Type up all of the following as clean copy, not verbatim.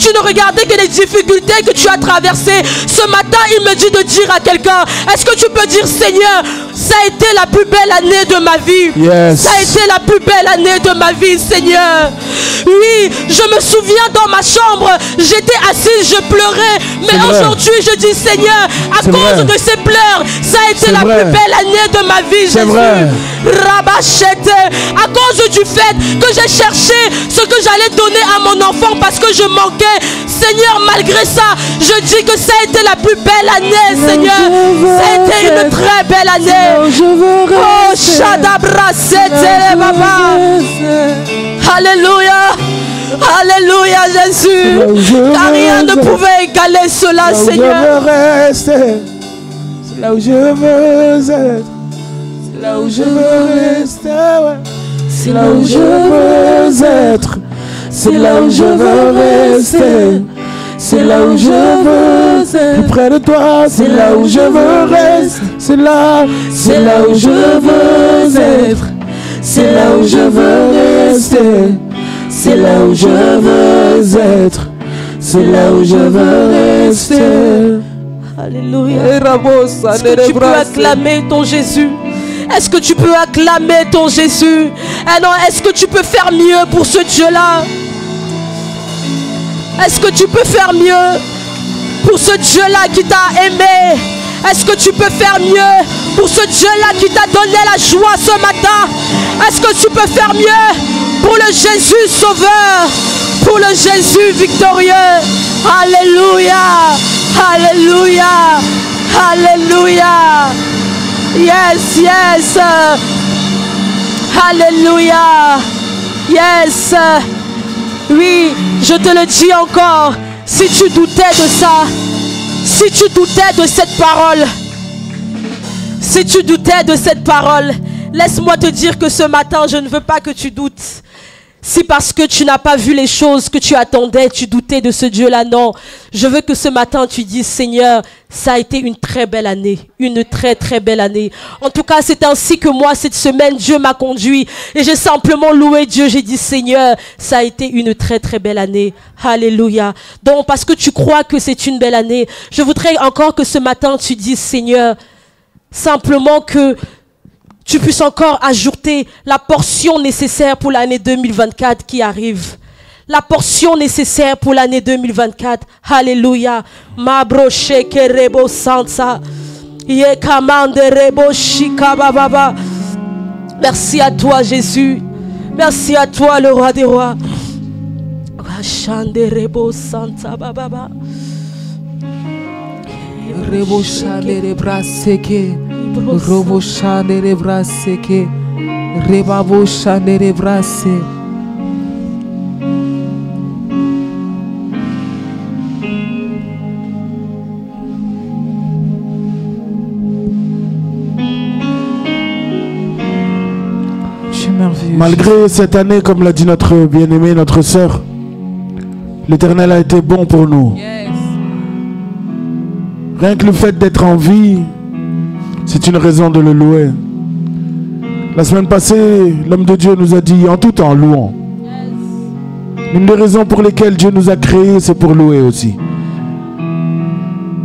tu ne regardais que les difficultés que tu as traversées. Ce matin, il me dit de dire à quelqu'un, est-ce que tu peux dire, Seigneur, ça a été la plus belle année de ma vie. Yes. Ça a été la plus belle année de ma vie, Seigneur. Oui, je me souviens dans ma chambre, j'étais assise, je pleurais. Mais aujourd'hui, je dis, Seigneur, à cause de ces pleurs, ça a été la plus belle année de ma vie, Jésus. Rabachette, à cause du fait que j'ai cherché ce que j'allais donner à mon enfant parce que je manquais. Seigneur, malgré ça, je dis que ça a été la plus belle année, Seigneur. Ça a été une très belle année. Oh, Shadabrasete, Baba. Alléluia. Alléluia, Jésus. Car rien ne pouvait égaler cela, Seigneur. C'est là où je veux être. C'est là où je veux rester. C'est là où je veux être. C'est là où je veux rester. C'est là où je veux être. Plus près de toi, c'est là où je veux rester. C'est là où je veux être. C'est là où je veux rester. C'est là où je veux être. C'est là où je veux rester. Alléluia. Est-ce que tu peux acclamer ton Jésus? Est-ce que tu peux acclamer ton Jésus? Eh non, est-ce que tu peux faire mieux pour ce Dieu-là? Est-ce que tu peux faire mieux pour ce Dieu-là qui t'a aimé? Est-ce que tu peux faire mieux pour ce Dieu-là qui t'a donné la joie ce matin? Est-ce que tu peux faire mieux pour le Jésus sauveur, pour le Jésus victorieux? Alléluia, alléluia, alléluia. Yes, yes. Alléluia. Yes. Oui, je te le dis encore. Si tu doutais de ça, si tu doutais de cette parole, si tu doutais de cette parole, laisse-moi te dire que ce matin, je ne veux pas que tu doutes. Si parce que tu n'as pas vu les choses que tu attendais, tu doutais de ce Dieu-là, non. Je veux que ce matin, tu dises, Seigneur, ça a été une très belle année, une très très belle année. En tout cas, c'est ainsi que moi, cette semaine, Dieu m'a conduit. Et j'ai simplement loué Dieu, j'ai dit, Seigneur, ça a été une très très belle année. Alléluia. Donc, parce que tu crois que c'est une belle année, je voudrais encore que ce matin, tu dises, Seigneur, simplement que tu puisses encore ajouter la portion nécessaire pour l'année 2024 qui arrive. La portion nécessaire pour l'année 2024. Alléluia. Ma broche kerebo sansa. Ye kamande rebo shikababa. Merci à toi, Jésus. Merci à toi, le roi des rois. Rachande rebo santa baba. Rebo shande rebra seke. Robo shande rebra seke. Rebabo shande rebra se. Malgré cette année, comme l'a dit notre bien-aimé, notre sœur, l'Éternel a été bon pour nous. Yes. Rien que le fait d'être en vie, c'est une raison de le louer. La semaine passée, l'homme de Dieu nous a dit en tout temps, louons. Yes. Une des raisons pour lesquelles Dieu nous a créés, c'est pour louer aussi.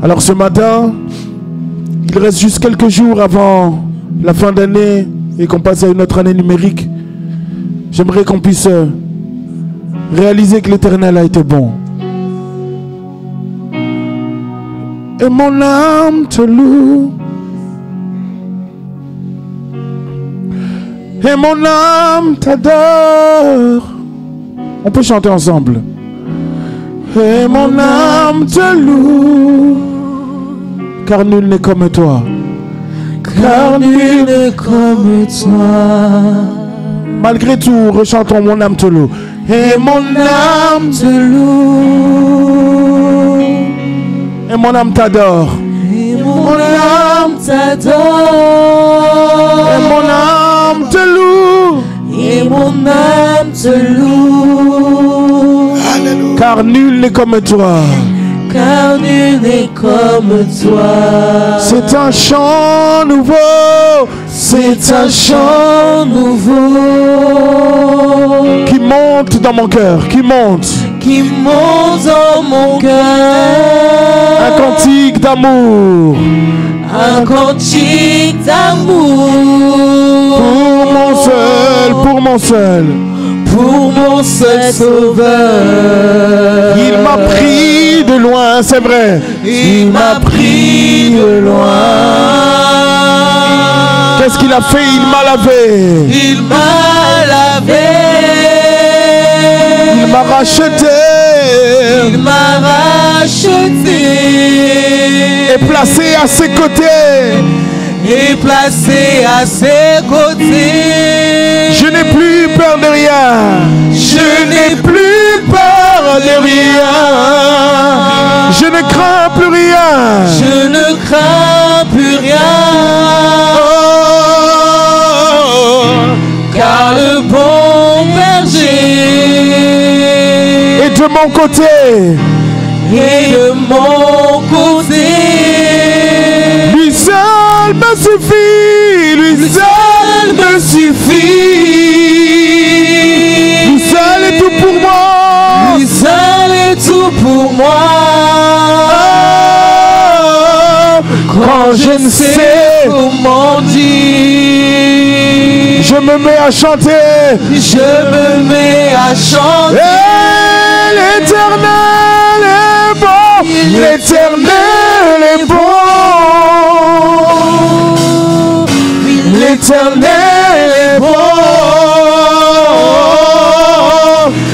Alors ce matin, il reste juste quelques jours avant la fin d'année et qu'on passe à une autre année numérique. J'aimerais qu'on puisse réaliser que l'Éternel a été bon. Et mon âme te loue. Et mon âme t'adore. On peut chanter ensemble. Et mon âme te loue. Car nul n'est comme toi. Car nul n'est comme toi. Malgré tout, rechantons mon âme te loue. Et mon âme te loue. Et mon âme t'adore. Et mon âme t'adore. Et mon âme te loue. Et mon âme te loue. Alléluia. Car nul n'est comme toi. Car nul n'est comme toi. C'est un chant nouveau. C'est un chant nouveau qui monte dans mon cœur, qui monte dans cœur. Un cantique d'amour. Un cantique d'amour. Pour mon seul, pour mon seul. Pour mon seul sauveur. Il m'a pris de loin, c'est vrai. Il m'a pris de loin. Qu'est-ce qu'il a fait? Il m'a lavé. Il m'a lavé. Il m'a racheté. Il m'a racheté. Et placé à ses côtés. Et placé à ses côtés. Je n'ai plus peur de rien. Je n'ai plus peur de rien. Je ne crains plus rien. Je ne crains plus rien. Car le bon berger Et de mon côté. est de mon côté. Lui seul me suffit. Lui seul me suffit. Lui seul est tout pour moi. Lui seul est tout pour moi. Quand je ne sais comment dire, Je me mets à chanter. je me mets à chanter. Et l'Éternel est bon. L'Éternel est bon. L'Éternel est bon.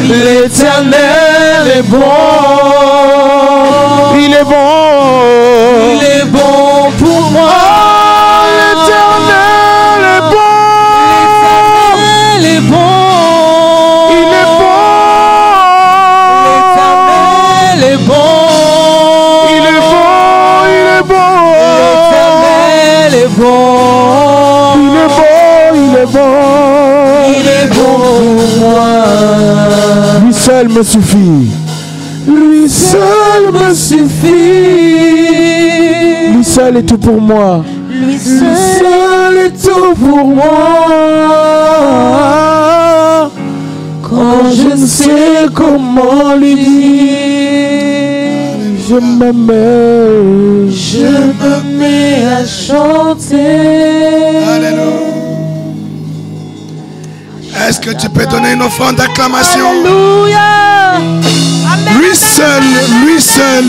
L'Éternel est bon. Il est bon. Il est bon pour moi. L'Éternel est bon. L'Éternel est bon. Il est bon. L'Éternel est bon. Il est bon. Il est bon. L'Éternel est bon. Il est bon. Il est bon. Il est bon pour moi. Lui seul me suffit. Lui seul me suffit. Lui seul est tout pour moi. Lui Seul est tout pour moi. quand je ne sais comment lui dire, Je me mets. je me mets à chanter. Alléluia. Est-ce que tu peux donner une offrande d'acclamation? Alléluia. Amen. Lui seul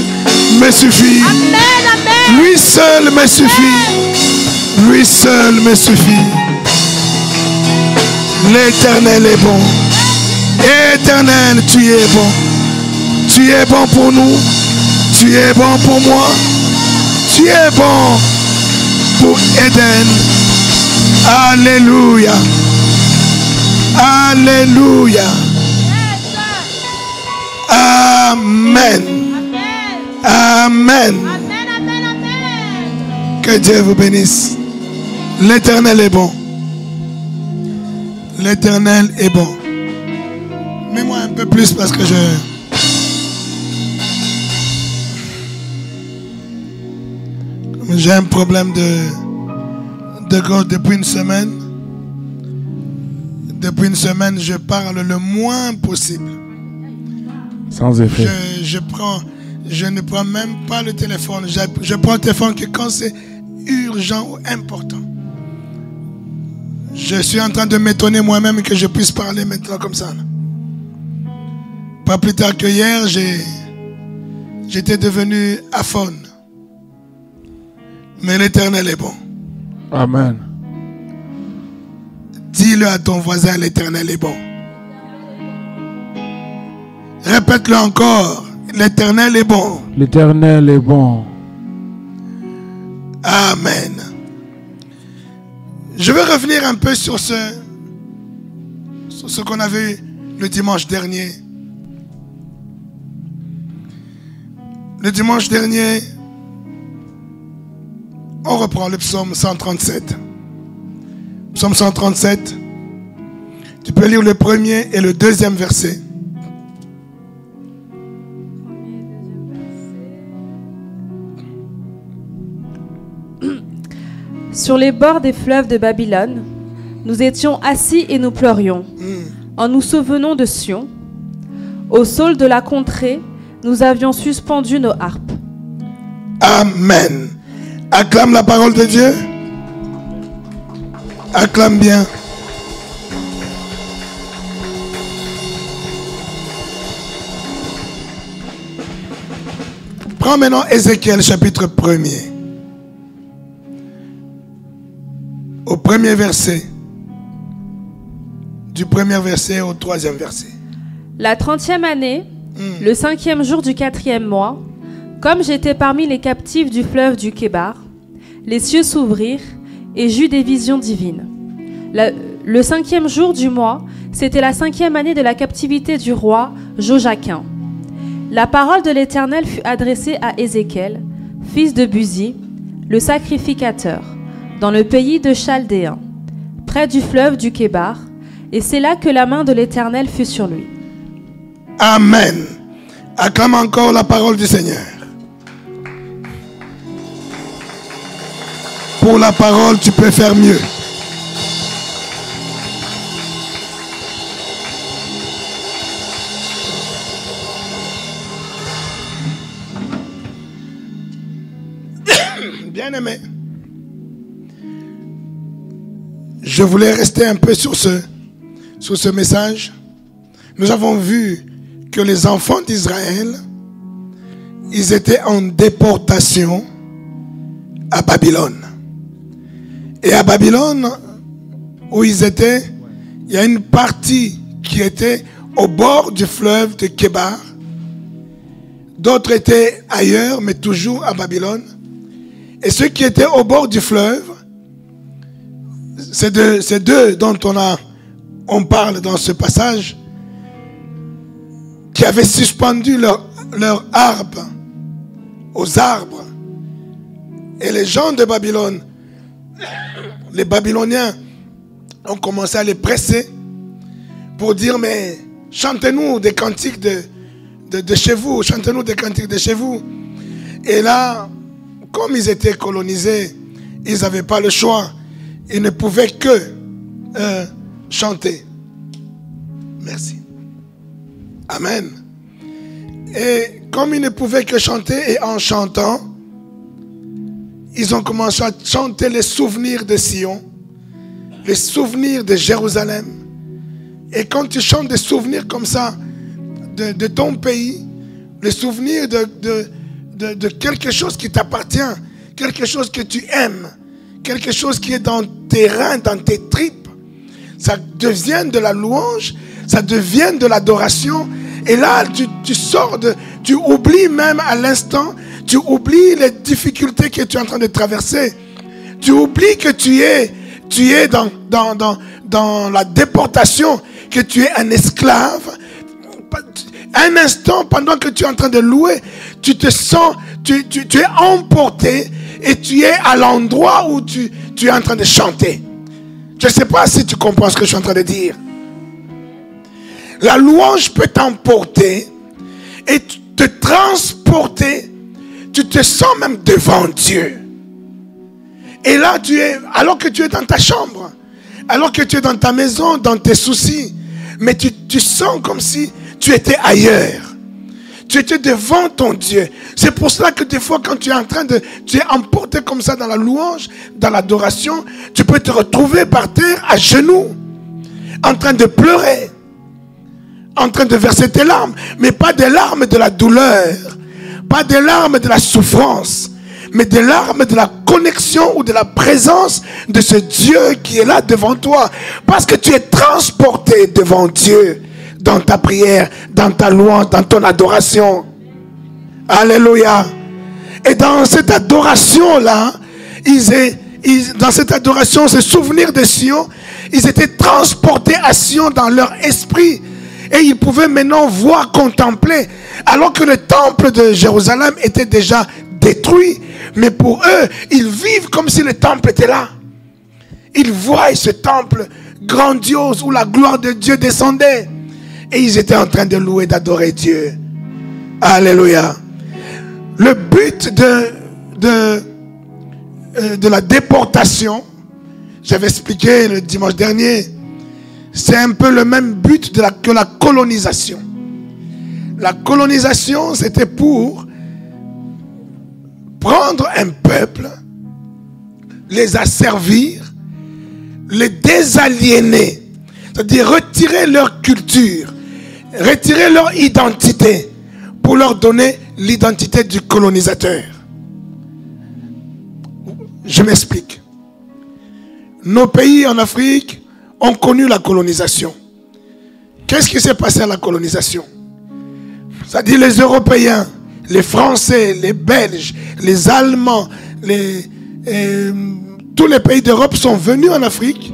me suffit. Amen. Amen. Lui seul me suffit. Lui seul me suffit. L'Éternel est bon. Éternel, tu es bon. Tu es bon pour nous. Tu es bon pour moi. Tu es bon pour Éden. Alléluia. Alléluia. Amen. Amen. Que Dieu vous bénisse. L'Éternel est bon. L'Éternel est bon. Mets-moi un peu plus parce que j'ai un problème de gorge depuis une semaine. Depuis une semaine, je parle le moins possible. Sans effet. Je ne prends même pas le téléphone. Je prends le téléphone que quand c'est urgent ou important. Je suis en train de m'étonner moi-même que je puisse parler maintenant comme ça. Pas plus tard que hier, j'étais devenu aphone. Mais l'Éternel est bon. Amen. Dis-le à ton voisin, l'Éternel est bon. Répète-le encore, l'Éternel est bon. L'Éternel est bon. Amen. Je vais revenir un peu sur ce qu'on a vu le dimanche dernier. Le dimanche dernier, on reprend le psaume 137. Psaume 137. Tu peux lire le premier et le deuxième verset. Sur les bords des fleuves de Babylone, nous étions assis et nous pleurions, en nous souvenant de Sion. Au saule de la contrée, nous avions suspendu nos harpes. Amen. Acclame la parole de Dieu. Acclame bien. Prends maintenant Ézéchiel chapitre 1er. Au premier verset. Du premier verset au troisième verset. La 30e année, le 5e jour du 4e mois, comme j'étais parmi les captifs du fleuve du Kébar, les cieux s'ouvrirent et j'eus des visions divines. Le 5e jour du mois, c'était la 5e année de la captivité du roi Joachim. La parole de l'Éternel fut adressée à Ézéchiel, fils de Buzi, le sacrificateur, dans le pays de Chaldéens, près du fleuve du Kébar, et c'est là que la main de l'Éternel fut sur lui. Amen. Acclame encore la parole du Seigneur. Pour la parole, tu peux faire mieux. Bien-aimé, je voulais rester un peu sur ce message. Nous avons vu que les enfants d'Israël, ils étaient en déportation à Babylone. Et à Babylone, où ils étaient, il y a une partie qui était au bord du fleuve de Kébar. D'autres étaient ailleurs, mais toujours à Babylone. Et ceux qui étaient au bord du fleuve, c'est d'eux dont on parle dans ce passage, qui avaient suspendu leur harpe aux arbres. Et les gens de Babylone, les Babyloniens, ont commencé à les presser pour dire, mais chantez-nous des cantiques de chez vous, chantez-nous des cantiques de chez vous. Et là, comme ils étaient colonisés, ils n'avaient pas le choix. Ils ne pouvaient que chanter. Merci. Amen. Et comme ils ne pouvaient que chanter, et en chantant, ils ont commencé à chanter les souvenirs de Sion, les souvenirs de Jérusalem. Et quand tu chantes des souvenirs comme ça de ton pays, les souvenirs de quelque chose qui t'appartient, quelque chose que tu aimes, quelque chose qui est dans tes reins, dans tes tripes, ça devient de la louange, ça devient de l'adoration. Et là, tu oublies même à l'instant, tu oublies les difficultés que tu es en train de traverser. Tu oublies que tu es dans la déportation, que tu es un esclave. Un instant, pendant que tu es en train de louer, tu te sens, tu es emporté et tu es à l'endroit où tu es en train de chanter. Je ne sais pas si tu comprends ce que je suis en train de dire. La louange peut t'emporter et te transporter. Tu te sens même devant Dieu. Et là, alors que tu es dans ta chambre, alors que tu es dans ta maison, dans tes soucis, mais tu sens comme si tu étais ailleurs. Tu étais devant ton Dieu. C'est pour cela que des fois, quand tu es emporté comme ça dans la louange, dans l'adoration, tu peux te retrouver par terre, à genoux, en train de pleurer, en train de verser tes larmes, mais pas des larmes de la douleur, pas des larmes de la souffrance, mais des larmes de la connexion ou de la présence de ce Dieu qui est là devant toi. Parce que tu es transporté devant Dieu dans ta prière, dans ta louange, dans ton adoration. Alléluia. Et dans cette adoration-là, dans cette adoration, ce souvenir de Sion, ils étaient transportés à Sion dans leur esprit. Et ils pouvaient maintenant voir, contempler, alors que le temple de Jérusalem était déjà détruit. Mais pour eux, ils vivent comme si le temple était là. Ils voient ce temple grandiose où la gloire de Dieu descendait. Et ils étaient en train de louer, d'adorer Dieu. Alléluia. Le but de la déportation, j'avais expliqué le dimanche dernier, c'est un peu le même but que la colonisation. La colonisation, c'était pour prendre un peuple, les asservir, les désaliéner, c'est-à-dire retirer leur culture, retirer leur identité pour leur donner l'identité du colonisateur. Je m'explique. Nos pays en Afrique ont connu la colonisation. Qu'est-ce qui s'est passé à la colonisation? C'est-à-dire les Européens, les Français, les Belges, les Allemands, tous les pays d'Europe sont venus en Afrique.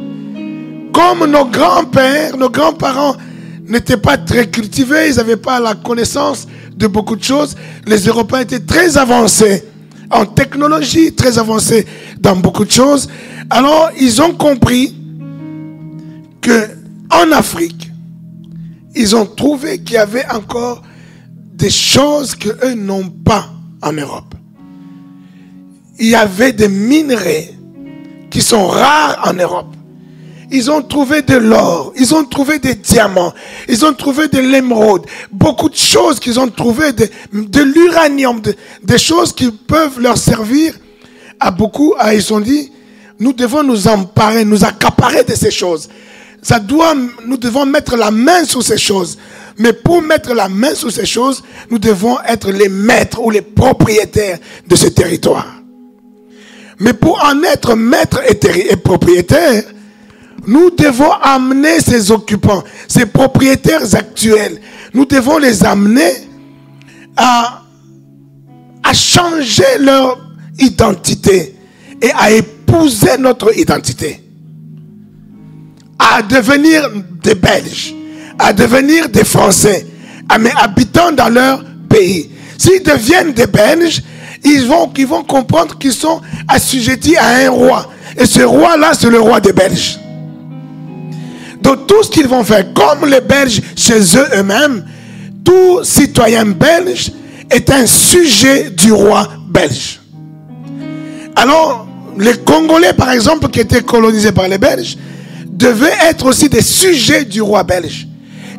Comme nos grands-pères, nos grands-parents n'étaient pas très cultivés, ils n'avaient pas la connaissance de beaucoup de choses. Les Européens étaient très avancés en technologie, très avancés dans beaucoup de choses. Alors, ils ont compris qu'en Afrique, ils ont trouvé qu'il y avait encore des choses qu'eux n'ont pas en Europe. Il y avait des minerais qui sont rares en Europe. Ils ont trouvé de l'or, ils ont trouvé des diamants, ils ont trouvé de l'émeraude, beaucoup de choses qu'ils ont trouvé, de l'uranium, des choses qui peuvent leur servir à beaucoup. Ils ont dit, nous devons nous emparer, nous accaparer de ces choses. Nous devons mettre la main sur ces choses. Mais pour mettre la main sur ces choses, nous devons être les maîtres ou les propriétaires de ce territoire. Mais pour en être maître et propriétaire, nous devons amener ces occupants, ces propriétaires actuels, nous devons les amener à changer leur identité et à épouser notre identité. À devenir des Belges, à devenir des Français, mais habitant dans leur pays. S'ils deviennent des Belges, ils vont comprendre qu'ils sont assujettis à un roi. Et ce roi-là, c'est le roi des Belges. Donc tout ce qu'ils vont faire, comme les Belges chez eux-mêmes, tout citoyen belge est un sujet du roi belge. Alors, les Congolais, par exemple, qui étaient colonisés par les Belges, devaient être aussi des sujets du roi belge.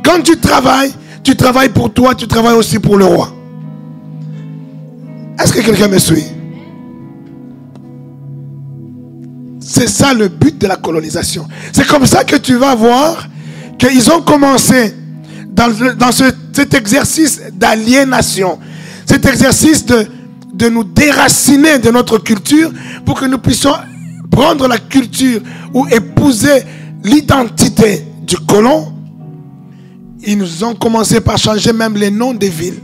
Quand tu travailles pour toi, tu travailles aussi pour le roi. Est-ce que quelqu'un me suit? C'est ça le but de la colonisation. C'est comme ça que tu vas voir qu'ils ont commencé dans cet exercice d'aliénation, cet exercice de nous déraciner de notre culture pour que nous puissions prendre la culture ou épouser l'identité du colon. Ils ont commencé par changer même les noms des villes.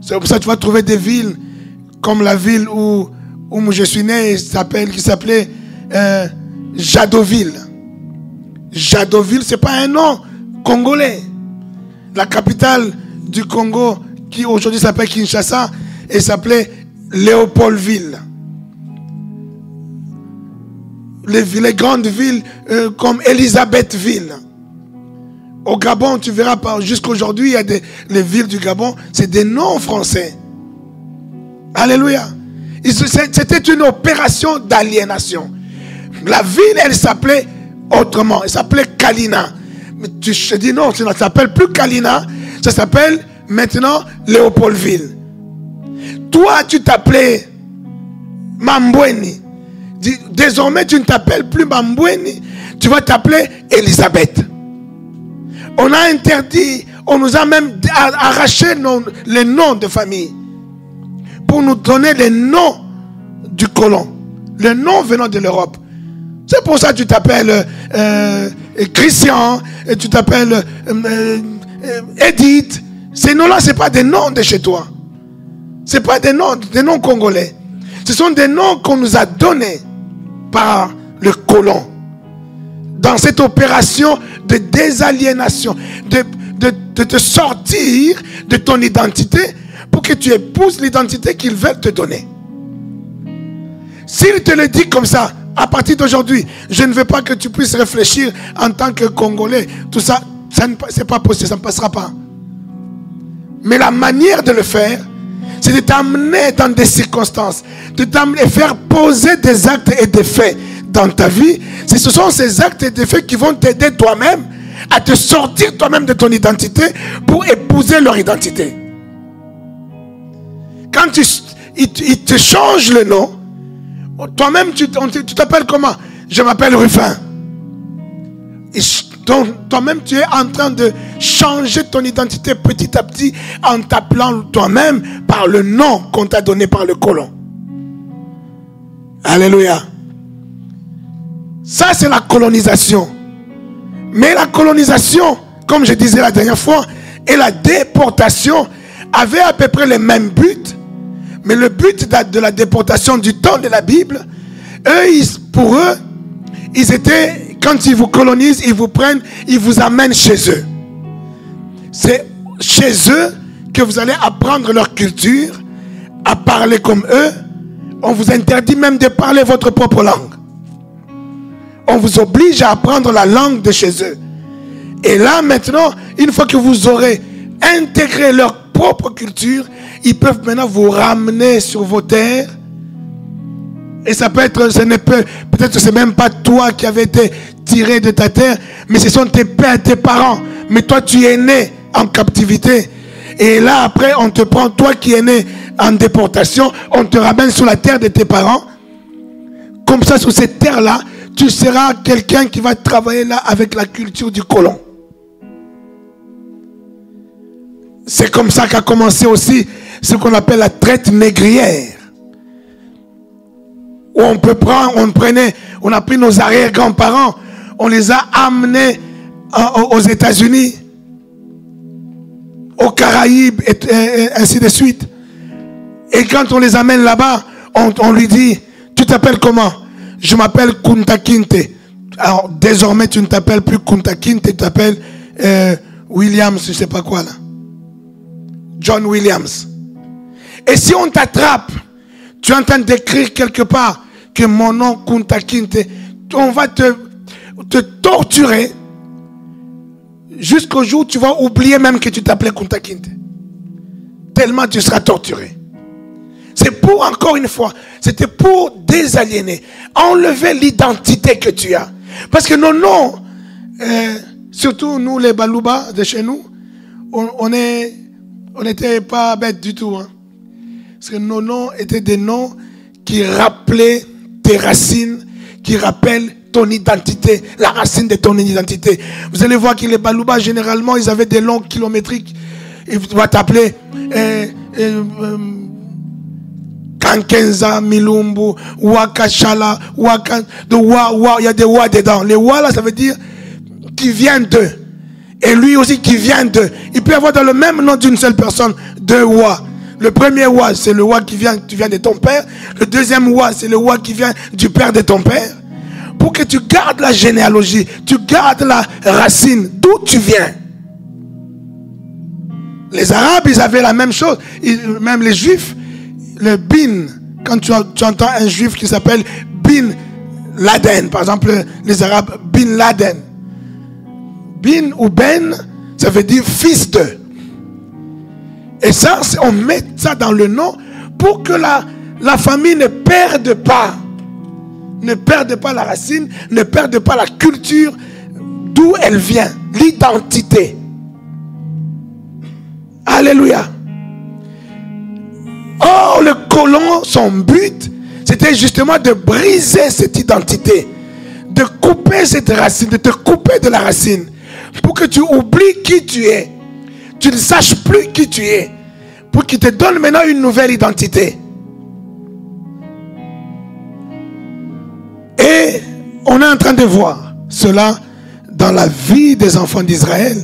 C'est pour ça que tu vas trouver des villes comme la ville où je suis né, qui s'appelait Jadoville. Jadoville, ce n'est pas un nom congolais. La capitale du Congo, qui aujourd'hui s'appelle Kinshasa, et s'appelait Léopoldville. Les grandes villes comme Elisabethville. Au Gabon, tu verras, jusqu'à aujourd'hui, il y a les villes du Gabon, c'est des noms français. Alléluia. C'était une opération d'aliénation. La ville, elle s'appelait autrement. Elle s'appelait Kalina. Mais tu te dis non, ça ne s'appelle plus Kalina. Ça s'appelle maintenant Léopoldville. Toi, tu t'appelais Mambweni. Désormais, tu ne t'appelles plus Mambweni. Tu vas t'appeler Elisabeth. On a interdit, on nous a même arraché les noms de famille pour nous donner les noms du colon, les noms venant de l'Europe. C'est pour ça que tu t'appelles Christian, et tu t'appelles Edith. Ces noms-là, ce n'est pas des noms de chez toi. Ce n'est pas des noms congolais. Ce sont des noms qu'on nous a donnés par le colon. Dans cette opération de désaliénation, de te sortir de ton identité pour que tu épouses l'identité qu'ils veulent te donner. S'il te le dit comme ça, à partir d'aujourd'hui, je ne veux pas que tu puisses réfléchir en tant que Congolais. Tout ça, c'est pas possible, ça ne passera pas. Mais la manière de le faire, c'est de t'amener dans des circonstances, de t'amener, faire poser des actes et des faits dans ta vie. Ce sont ces actes et des faits qui vont t'aider toi-même à te sortir toi-même de ton identité pour épouser leur identité. Quand ils te changent le nom, toi-même tu t'appelles comment? Je m'appelle Rufin. Toi-même tu es en train de changer ton identité petit à petit en t'appelant toi-même par le nom qu'on t'a donné par le colon. Alléluia. Ça c'est la colonisation. Mais la colonisation, comme je disais la dernière fois, et la déportation avaient à peu près les mêmes buts. Mais le but de la déportation du temps de la Bible, pour eux, ils étaient, quand ils vous colonisent, ils vous prennent, ils vous amènent chez eux. C'est chez eux que vous allez apprendre leur culture, à parler comme eux. On vous interdit même de parler votre propre langue. On vous oblige à apprendre la langue de chez eux. Et là maintenant, une fois que vous aurez intégré leur propre culture, ils peuvent maintenant vous ramener sur vos terres. Et ça peut être, peut-être que c'est même pas toi qui avais été tiré de ta terre, mais ce sont tes pères, tes parents. Mais toi tu es né en captivité. Et là après on te prend, toi qui es né en déportation, on te ramène sur la terre de tes parents. Comme ça, sur cette terre-là, tu seras quelqu'un qui va travailler là avec la culture du colon. C'est comme ça qu'a commencé aussi ce qu'on appelle la traite négrière. Où on a pris nos arrière-grands-parents, on les a amenés aux États-Unis, aux Caraïbes, et ainsi de suite. Et quand on les amène là-bas, on lui dit, tu t'appelles comment? Je m'appelle Kunta Kinte. Alors désormais tu ne t'appelles plus Kunta Kinte, tu t'appelles Williams, je ne sais pas quoi là. John Williams. Et si on t'attrape, tu es en train d'écrire quelque part que mon nom Kunta Kinte, on va te torturer jusqu'au jour où tu vas oublier même que tu t'appelais Kunta Kinte. Tellement tu seras torturé. C'est pour, encore une fois, c'était pour désaliéner, enlever l'identité que tu as. Parce que nos noms, surtout nous les Balouba de chez nous, on n'était pas bêtes du tout. Hein. Parce que nos noms étaient des noms qui rappelaient tes racines, qui rappellent ton identité, la racine de ton identité. Vous allez voir que les Balouba, généralement, ils avaient des noms kilométriques. Ils vont t'appeler Kankenza, Milumbu, Wakachala, il y a des Wa dedans. Les Wa là, ça veut dire qui vient d'eux. Et lui aussi qui vient d'eux. Il peut y avoir dans le même nom d'une seule personne deux Wa. Le premier Wa, c'est le Wa qui vient de ton père. Le deuxième Wa, c'est le Wa qui vient du père de ton père. Pour que tu gardes la généalogie, tu gardes la racine, d'où tu viens. Les Arabes, ils avaient la même chose. Même les Juifs, le Bin, quand tu entends un Juif qui s'appelle Bin Laden, par exemple, les Arabes, Bin Laden. Bin ou Ben, ça veut dire fils de. Et ça, on met ça dans le nom pour que la famille ne perde pas. Ne perde pas la racine, ne perde pas la culture d'où elle vient, l'identité. Alléluia. Oh, le colon, son but, c'était justement de briser cette identité, de couper cette racine, de te couper de la racine, pour que tu oublies qui tu es, tu ne saches plus qui tu es, pour qu'il te donne maintenant une nouvelle identité. Et on est en train de voir cela dans la vie des enfants d'Israël.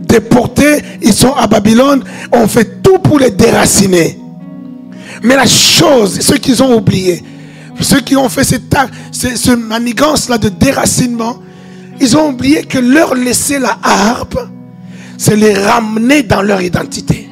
Déportés, ils sont à Babylone, on fait tout pour les déraciner. Mais la chose, ceux qui ont oublié, ceux qui ont fait ce manigance-là de déracinement, ils ont oublié que leur laisser la harpe, c'est les ramener dans leur identité.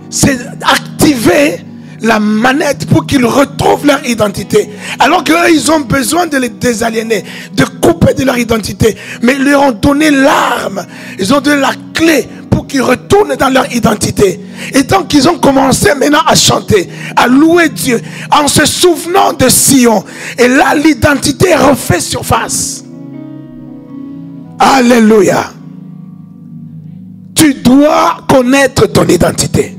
C'est activer la manette pour qu'ils retrouvent leur identité. Alors qu'eux, ils ont besoin de les désaliéner, de couper de leur identité. Mais ils leur ont donné l'arme, ils ont donné la clé pour qu'ils retournent dans leur identité. Et donc ils ont commencé maintenant à chanter, à louer Dieu, en se souvenant de Sion. Et là, l'identité refait surface. Alléluia. Tu dois connaître ton identité.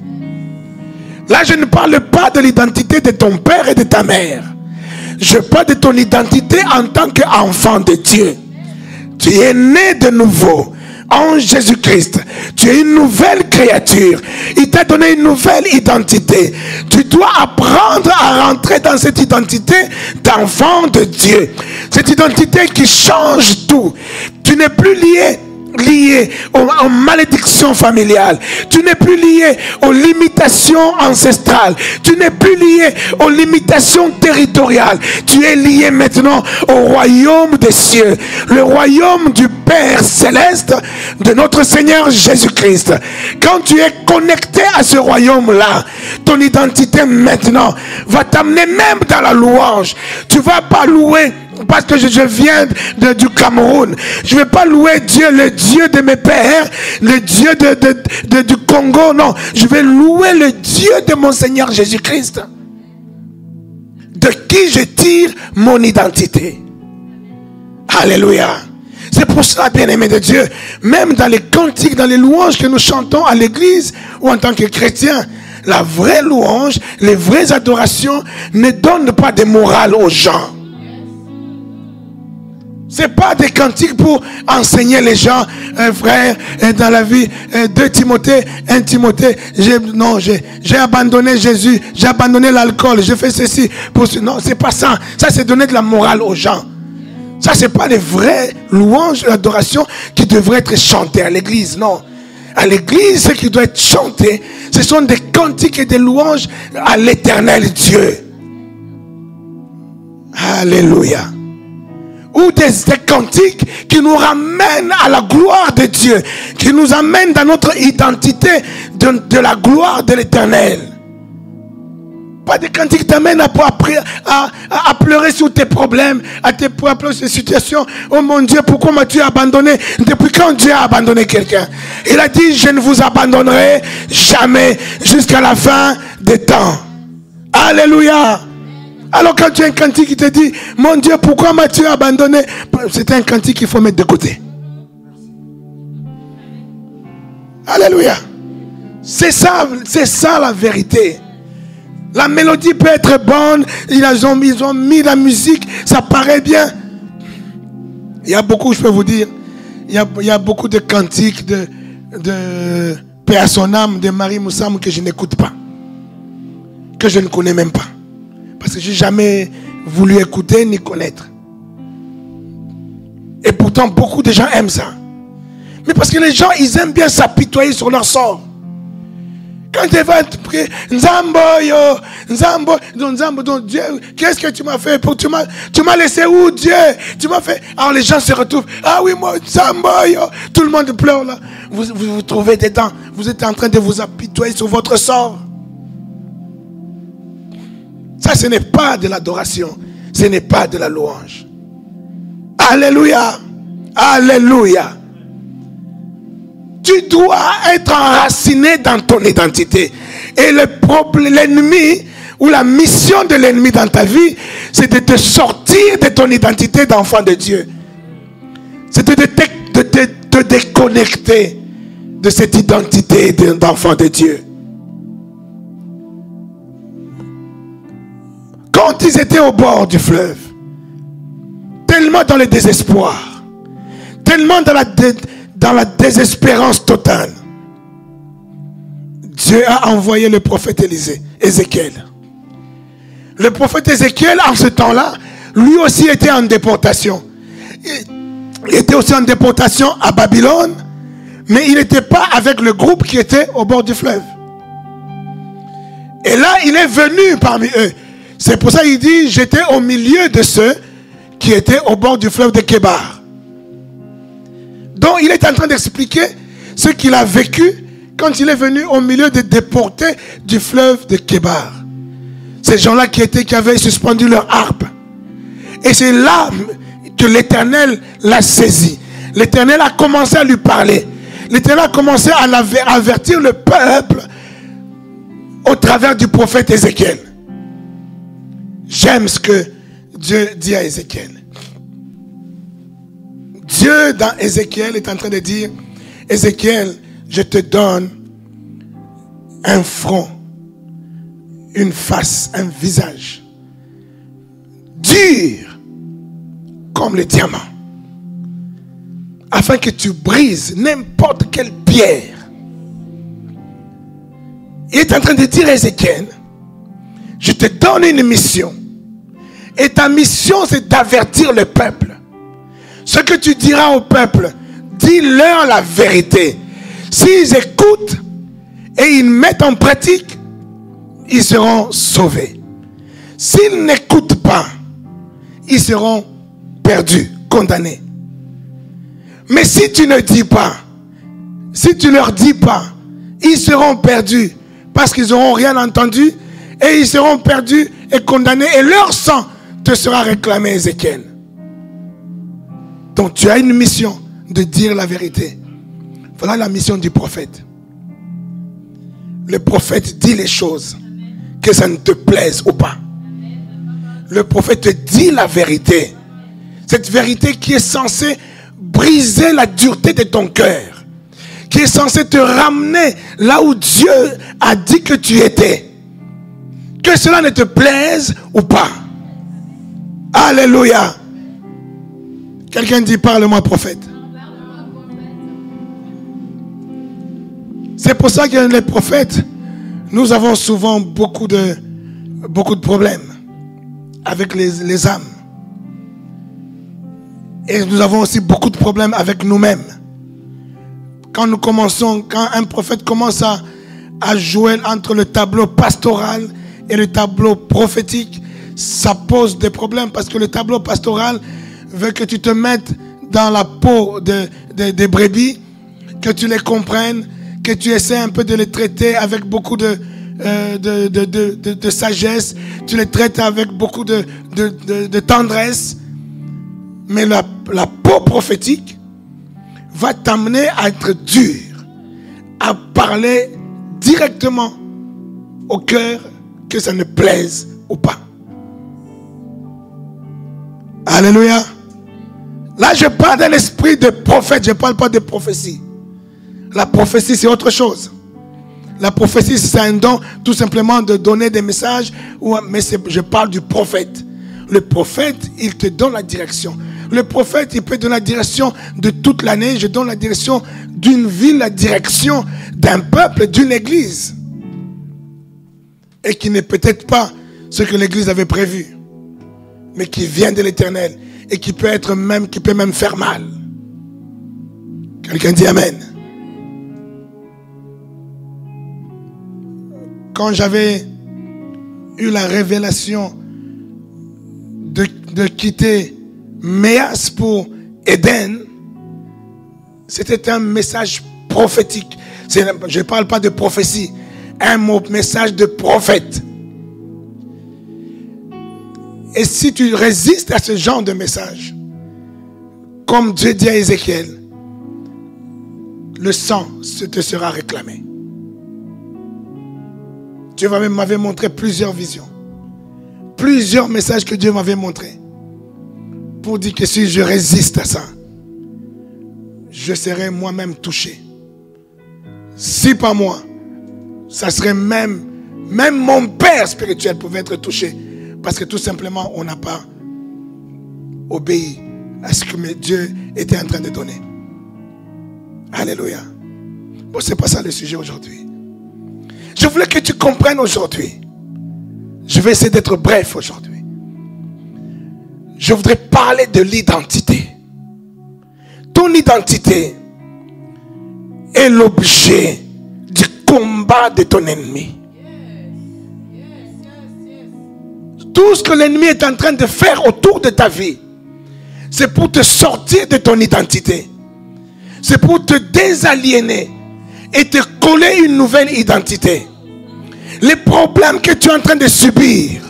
Là, je ne parle pas de l'identité de ton père et de ta mère. Je parle de ton identité en tant qu'enfant de Dieu. Tu es né de nouveau en Jésus-Christ. Tu es une nouvelle créature. Il t'a donné une nouvelle identité. Tu dois apprendre à rentrer dans cette identité d'enfant de Dieu. Cette identité qui change tout. Tu n'es plus lié aux malédictions familiales. Tu n'es plus lié aux limitations ancestrales. Tu n'es plus lié aux limitations territoriales. Tu es lié maintenant au royaume des cieux. Le royaume du Père céleste de notre Seigneur Jésus-Christ. Quand tu es connecté à ce royaume-là, ton identité maintenant va t'amener même dans la louange. Tu ne vas pas louer parce que je viens du Cameroun. Je ne vais pas louer Dieu, le Dieu de mes pères, le Dieu du Congo. Non, je vais louer le Dieu de mon Seigneur Jésus-Christ, de qui je tire mon identité. Alléluia. C'est pour cela, bien-aimé de Dieu, même dans les cantiques, dans les louanges que nous chantons à l'église ou en tant que chrétiens, la vraie louange, les vraies adorations ne donnent pas de morale aux gens. Ce n'est pas des cantiques pour enseigner les gens, frère, dans la vie. 2 Timothée, 1 Timothée, j'ai abandonné Jésus, j'ai abandonné l'alcool, j'ai fait ceci. Non, c'est pas ça. Ça, c'est donner de la morale aux gens. Ça, c'est pas les vraies louanges, l'adoration qui devraient être chantées à l'église, non. À l'église, ce qui doit être chanté, ce sont des cantiques et des louanges à l'éternel Dieu. Alléluia. Ou des cantiques qui nous ramènent à la gloire de Dieu, qui nous amènent dans notre identité de la gloire de l'éternel. Pas des cantiques qui t'amènent à pleurer sur tes problèmes, à pleurer sur tes situations. Oh mon Dieu, pourquoi m'as-tu abandonné? Depuis quand Dieu a abandonné quelqu'un? Il a dit, je ne vous abandonnerai jamais jusqu'à la fin des temps. Alléluia. Alors quand tu as un cantique qui te dit, mon Dieu, pourquoi m'as-tu abandonné? C'est un cantique qu'il faut mettre de côté. Alléluia. C'est ça la vérité. La mélodie peut être bonne, ils ont mis la musique, ça paraît bien. Il y a beaucoup, je peux vous dire, il y a beaucoup de cantiques de Paix à son âme, de Marie Moussam que je n'écoute pas. Que je ne connais même pas. Parce que je n'ai jamais voulu écouter ni connaître. Et pourtant, beaucoup de gens aiment ça. Mais parce que les gens, ils aiment bien s'apitoyer sur leur sort. Quand tu vas prier, Nzambo, yo, Nzambo, donc Dieu, qu'est-ce que tu m'as fait? Tu m'as laissé où, Dieu? Tu m'as fait. Alors les gens se retrouvent. Ah oui, moi, Nzambo, yo. Tout le monde pleure là. Vous trouvez dedans. Vous êtes en train de vous apitoyer sur votre sort. Ça, ce n'est pas de l'adoration. Ce n'est pas de la louange. Alléluia. Alléluia. Tu dois être enraciné dans ton identité. Et l'ennemi, ou la mission de l'ennemi dans ta vie, c'est de te sortir de ton identité d'enfant de Dieu. C'est de te déconnecter de cette identité d'enfant de Dieu. Quand ils étaient au bord du fleuve, tellement dans le désespoir, tellement dans la désespérance totale, Dieu a envoyé le prophète Ézéchiel. Le prophète Ézéchiel, en ce temps-là, lui aussi était en déportation. Il était aussi en déportation à Babylone, mais il n'était pas avec le groupe qui était au bord du fleuve. Et là, il est venu parmi eux. C'est pour ça qu'il dit, j'étais au milieu de ceux qui étaient au bord du fleuve de Kébar. Donc il est en train d'expliquer ce qu'il a vécu quand il est venu au milieu des déportés du fleuve de Kébar. Ces gens-là qui avaient suspendu leur harpe. Et c'est là que l'Éternel l'a saisi. L'Éternel a commencé à lui parler. L'Éternel a commencé à avertir le peuple au travers du prophète Ézéchiel. J'aime ce que Dieu dit à Ézéchiel. Dieu, dans Ézéchiel, est en train de dire, Ézéchiel, je te donne un front, une face, un visage dur comme le diamant, afin que tu brises n'importe quelle pierre. Il est en train de dire à Ézéchiel, je te donne une mission. Et ta mission, c'est d'avertir le peuple. Ce que tu diras au peuple, dis-leur la vérité. S'ils écoutent et ils mettent en pratique, ils seront sauvés. S'ils n'écoutent pas, ils seront perdus, condamnés. Mais si tu ne dis pas, si tu leur dis pas, ils seront perdus parce qu'ils n'auront rien entendu et ils seront perdus et condamnés et leur sang te sera réclamé, Ézéchiel. Donc tu as une mission de dire la vérité. Voilà la mission du prophète. Le prophète dit les choses, que ça ne te plaise ou pas. Le prophète te dit la vérité. Cette vérité qui est censée briser la dureté de ton cœur. Qui est censée te ramener là où Dieu a dit que tu étais. Que cela ne te plaise ou pas. Alléluia. Quelqu'un dit, parle-moi prophète. C'est pour ça que les prophètes, nous avons souvent beaucoup de problèmes avec les âmes. Et nous avons aussi beaucoup de problèmes avec nous-mêmes. Quand un prophète commence à jouer entre le tableau pastoral et le tableau prophétique, ça pose des problèmes parce que le tableau pastoral veut que tu te mettes dans la peau des brebis, que tu les comprennes, que tu essaies un peu de les traiter avec beaucoup de sagesse, tu les traites avec beaucoup de tendresse. Mais la peau prophétique va t'amener à être dur, à parler directement au cœur, que ça ne plaise ou pas. Alléluia. Là, je parle d'un esprit de prophète, je ne parle pas de prophétie. La prophétie, c'est autre chose. La prophétie, c'est un don tout simplement de donner des messages, mais je parle du prophète. Le prophète, il te donne la direction. Le prophète, il peut donner la direction de toute l'année. Je donne la direction d'une ville, la direction d'un peuple, d'une église. Et qui n'est peut-être pas ce que l'église avait prévu, mais qui vient de l'Éternel et qui peut même faire mal. Quelqu'un dit Amen. Quand j'avais eu la révélation de quitter Méas pour Éden, c'était un message prophétique. Je ne parle pas de prophétie, un message de prophète. Et si tu résistes à ce genre de message, comme Dieu dit à Ézéchiel, le sang te sera réclamé. Dieu m'avait montré plusieurs visions, plusieurs messages que Dieu m'avait montrés, pour dire que si je résiste à ça, je serai moi-même touché. Si pas moi, ça serait même mon père spirituel pouvait être touché. Parce que tout simplement, on n'a pas obéi à ce que Dieu était en train de donner. Alléluia. Bon, c'est pas ça le sujet aujourd'hui. Je voulais que tu comprennes aujourd'hui. Je vais essayer d'être bref aujourd'hui. Je voudrais parler de l'identité. Ton identité est l'objet du combat de ton ennemi. Tout ce que l'ennemi est en train de faire autour de ta vie, c'est pour te sortir de ton identité. C'est pour te désaliéner et te coller une nouvelle identité. Les problèmes que tu es en train de subir,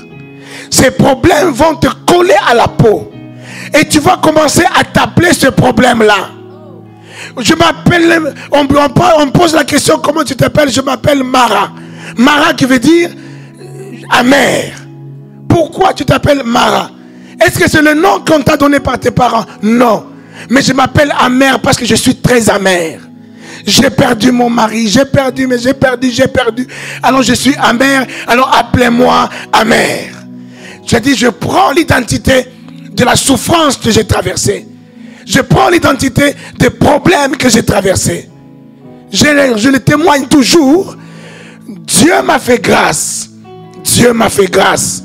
ces problèmes vont te coller à la peau. Et tu vas commencer à t'appeler ce problème-là. Je m'appelle, on me pose la question, comment tu t'appelles? Je m'appelle Mara. Mara qui veut dire amer. Pourquoi tu t'appelles Mara? Est-ce que c'est le nom qu'on t'a donné par tes parents? Non. Mais je m'appelle amer parce que je suis très amer. J'ai perdu mon mari, j'ai perdu. Alors je suis amer, alors appelez-moi amer. Je dis, je prends l'identité de la souffrance que j'ai traversée. Je prends l'identité des problèmes que j'ai traversés. Je le témoigne toujours. Dieu m'a fait grâce. Dieu m'a fait grâce.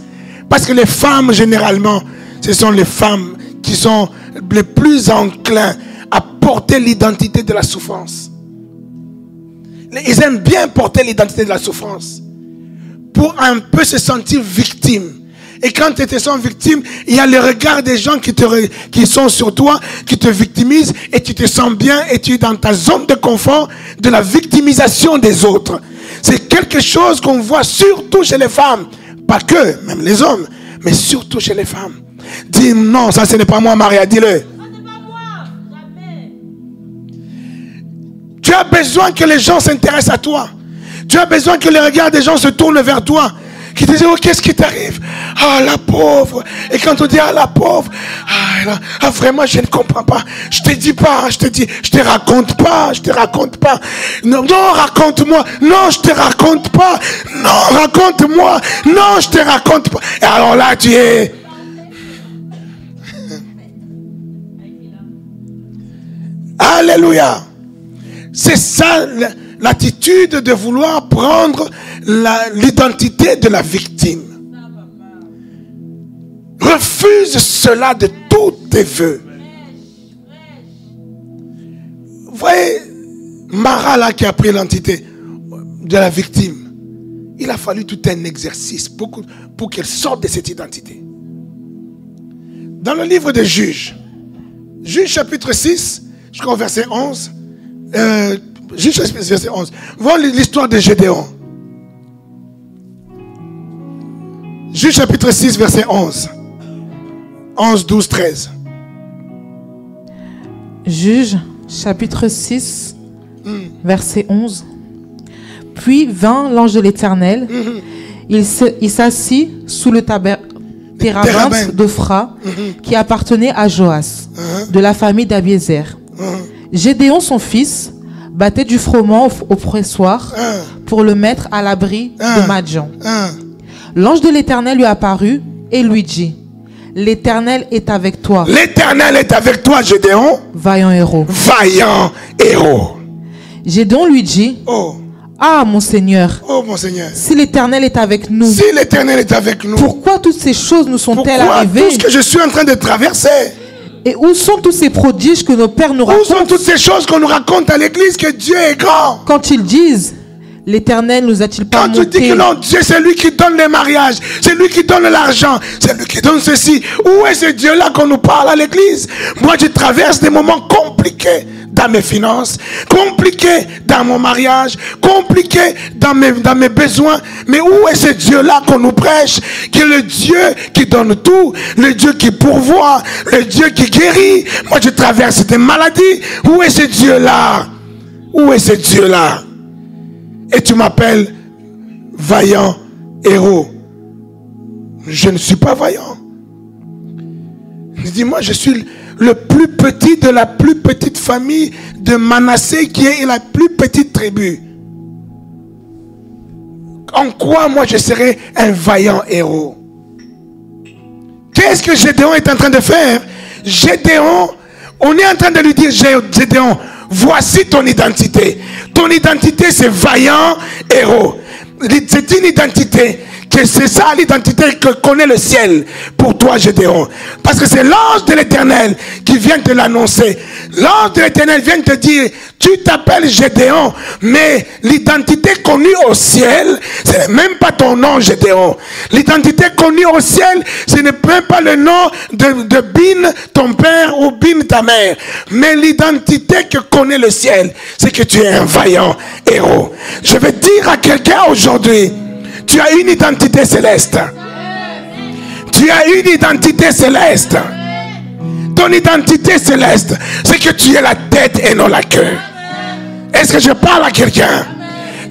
Parce que les femmes, généralement, ce sont les femmes qui sont les plus enclins à porter l'identité de la souffrance. Ils aiment bien porter l'identité de la souffrance pour un peu se sentir victime. Et quand tu te sens victime, il y a le regard des gens qui sont sur toi, qui te victimisent, et tu te sens bien, et tu es dans ta zone de confort de la victimisation des autres. C'est quelque chose qu'on voit surtout chez les femmes. Pas que, même les hommes, mais surtout chez les femmes. Dis non, ça ce n'est pas moi, Maria, dis-le. Tu as besoin que les gens s'intéressent à toi. Tu as besoin que les regards des gens se tournent vers toi. Qui te disent, oh, qu'est-ce qui t'arrive? Ah, la pauvre. Et quand on dit, ah, la pauvre, vraiment, je ne comprends pas. Je te dis pas, je te raconte pas. Non, raconte-moi. Non, je te raconte pas. Non, raconte-moi. Non, je te raconte pas. Et alors là, tu es... Alléluia. C'est ça l'attitude de vouloir prendre l'identité de la victime. Refuse cela de tous tes voeux. Vous voyez, Mara là qui a pris l'identité de la victime, il a fallu tout un exercice pour qu'elle sorte de cette identité. Dans le livre des Juges, Juges chapitre 6, jusqu'au verset 11, Juges chapitre 6, verset 11, voilà l'histoire de Gédéon. Juges chapitre 6, verset 11. 11, 12, 13. Juges chapitre 6, verset 11. Puis vint l'ange de l'Éternel. Il s'assit sous le térabinthe d'Ophra qui appartenait à Joas, de la famille d'Abiézer. Gédéon, son fils, battait du froment au pressoir pour le mettre à l'abri de Madian. L'ange de l'Éternel lui apparut et lui dit, l'Éternel est avec toi. L'Éternel est avec toi, Gédéon. Vaillant héros. Vaillant héros. Gédéon lui dit, ah, mon Seigneur. Oh, mon Seigneur. Si l'Éternel est avec nous. Si l'Éternel est avec nous. Pourquoi toutes ces choses nous sont-elles arrivées? Tout ce que je suis en train de traverser. Et où sont tous ces prodiges que nos pères nous racontent? Où sont toutes ces choses qu'on nous raconte à l'église que Dieu est grand? Quand ils disent, l'Éternel nous a-t-il pas monté? Quand tu dis que non, Dieu c'est lui qui donne les mariages, c'est lui qui donne l'argent, c'est lui qui donne ceci. Où est ce Dieu-là qu'on nous parle à l'église? Moi je traverse des moments compliqués dans mes finances, compliqués dans mon mariage, compliqués dans mes besoins. Mais où est ce Dieu-là qu'on nous prêche? Qui est le Dieu qui donne tout, le Dieu qui pourvoit, le Dieu qui guérit. Moi je traverse des maladies. Où est ce Dieu-là? Où est ce Dieu-là? Et tu m'appelles vaillant héros. Je ne suis pas vaillant. Je dis, moi je suis le plus petit de la plus petite famille de Manassé, qui est la plus petite tribu. En quoi moi je serai un vaillant héros? Qu'est-ce que Gédéon est en train de faire? Gédéon, on est en train de lui dire, Gédéon, voici ton identité. Ton identité, c'est vaillant héros. C'est une identité, que c'est ça l'identité que connaît le ciel pour toi, Gédéon. Parce que c'est l'ange de l'Éternel qui vient te l'annoncer. L'ange de l'Éternel vient te dire, tu t'appelles Gédéon, mais l'identité connue au ciel, ce n'est même pas ton nom, Gédéon. L'identité connue au ciel, ce n'est même pas le nom de Bin, ton père, ou Bin, ta mère. Mais l'identité que connaît le ciel, c'est que tu es un vaillant héros. Je vais dire à quelqu'un aujourd'hui, tu as une identité céleste. Tu as une identité céleste. Ton identité céleste, c'est que tu es la tête et non la queue. Est-ce que je parle à quelqu'un?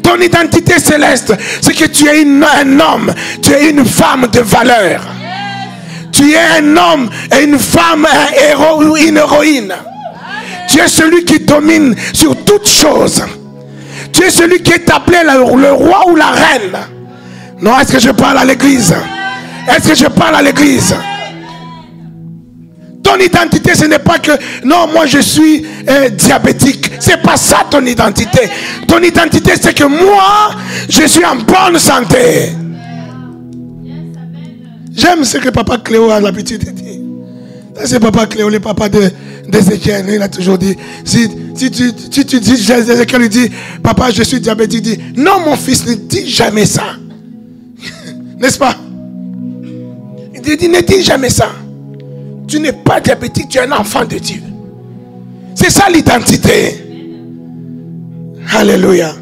Ton identité céleste, c'est que tu es un homme, tu es une femme de valeur. Tu es un homme et une femme, un héros ou une héroïne. Tu es celui qui domine sur toutes choses. Tu es celui qui est appelé le roi ou la reine. Non, est-ce que je parle à l'église? Est-ce que je parle à l'église? Ton identité, ce n'est pas que non, moi je suis diabétique. C'est pas ça ton identité. Ton identité, c'est que moi, je suis en bonne santé. J'aime ce que papa Cléo a l'habitude de dire. C'est papa Cléo, le papa d'Ézéchiel. Il a toujours dit, si tu dis, Ézéchiel lui dit, papa, je suis diabétique, il dit, non mon fils, ne dis jamais ça. N'est-ce pas? Il dit, ne dis jamais ça. Tu n'es pas diabétique, tu es un enfant de Dieu. C'est ça l'identité. Alléluia.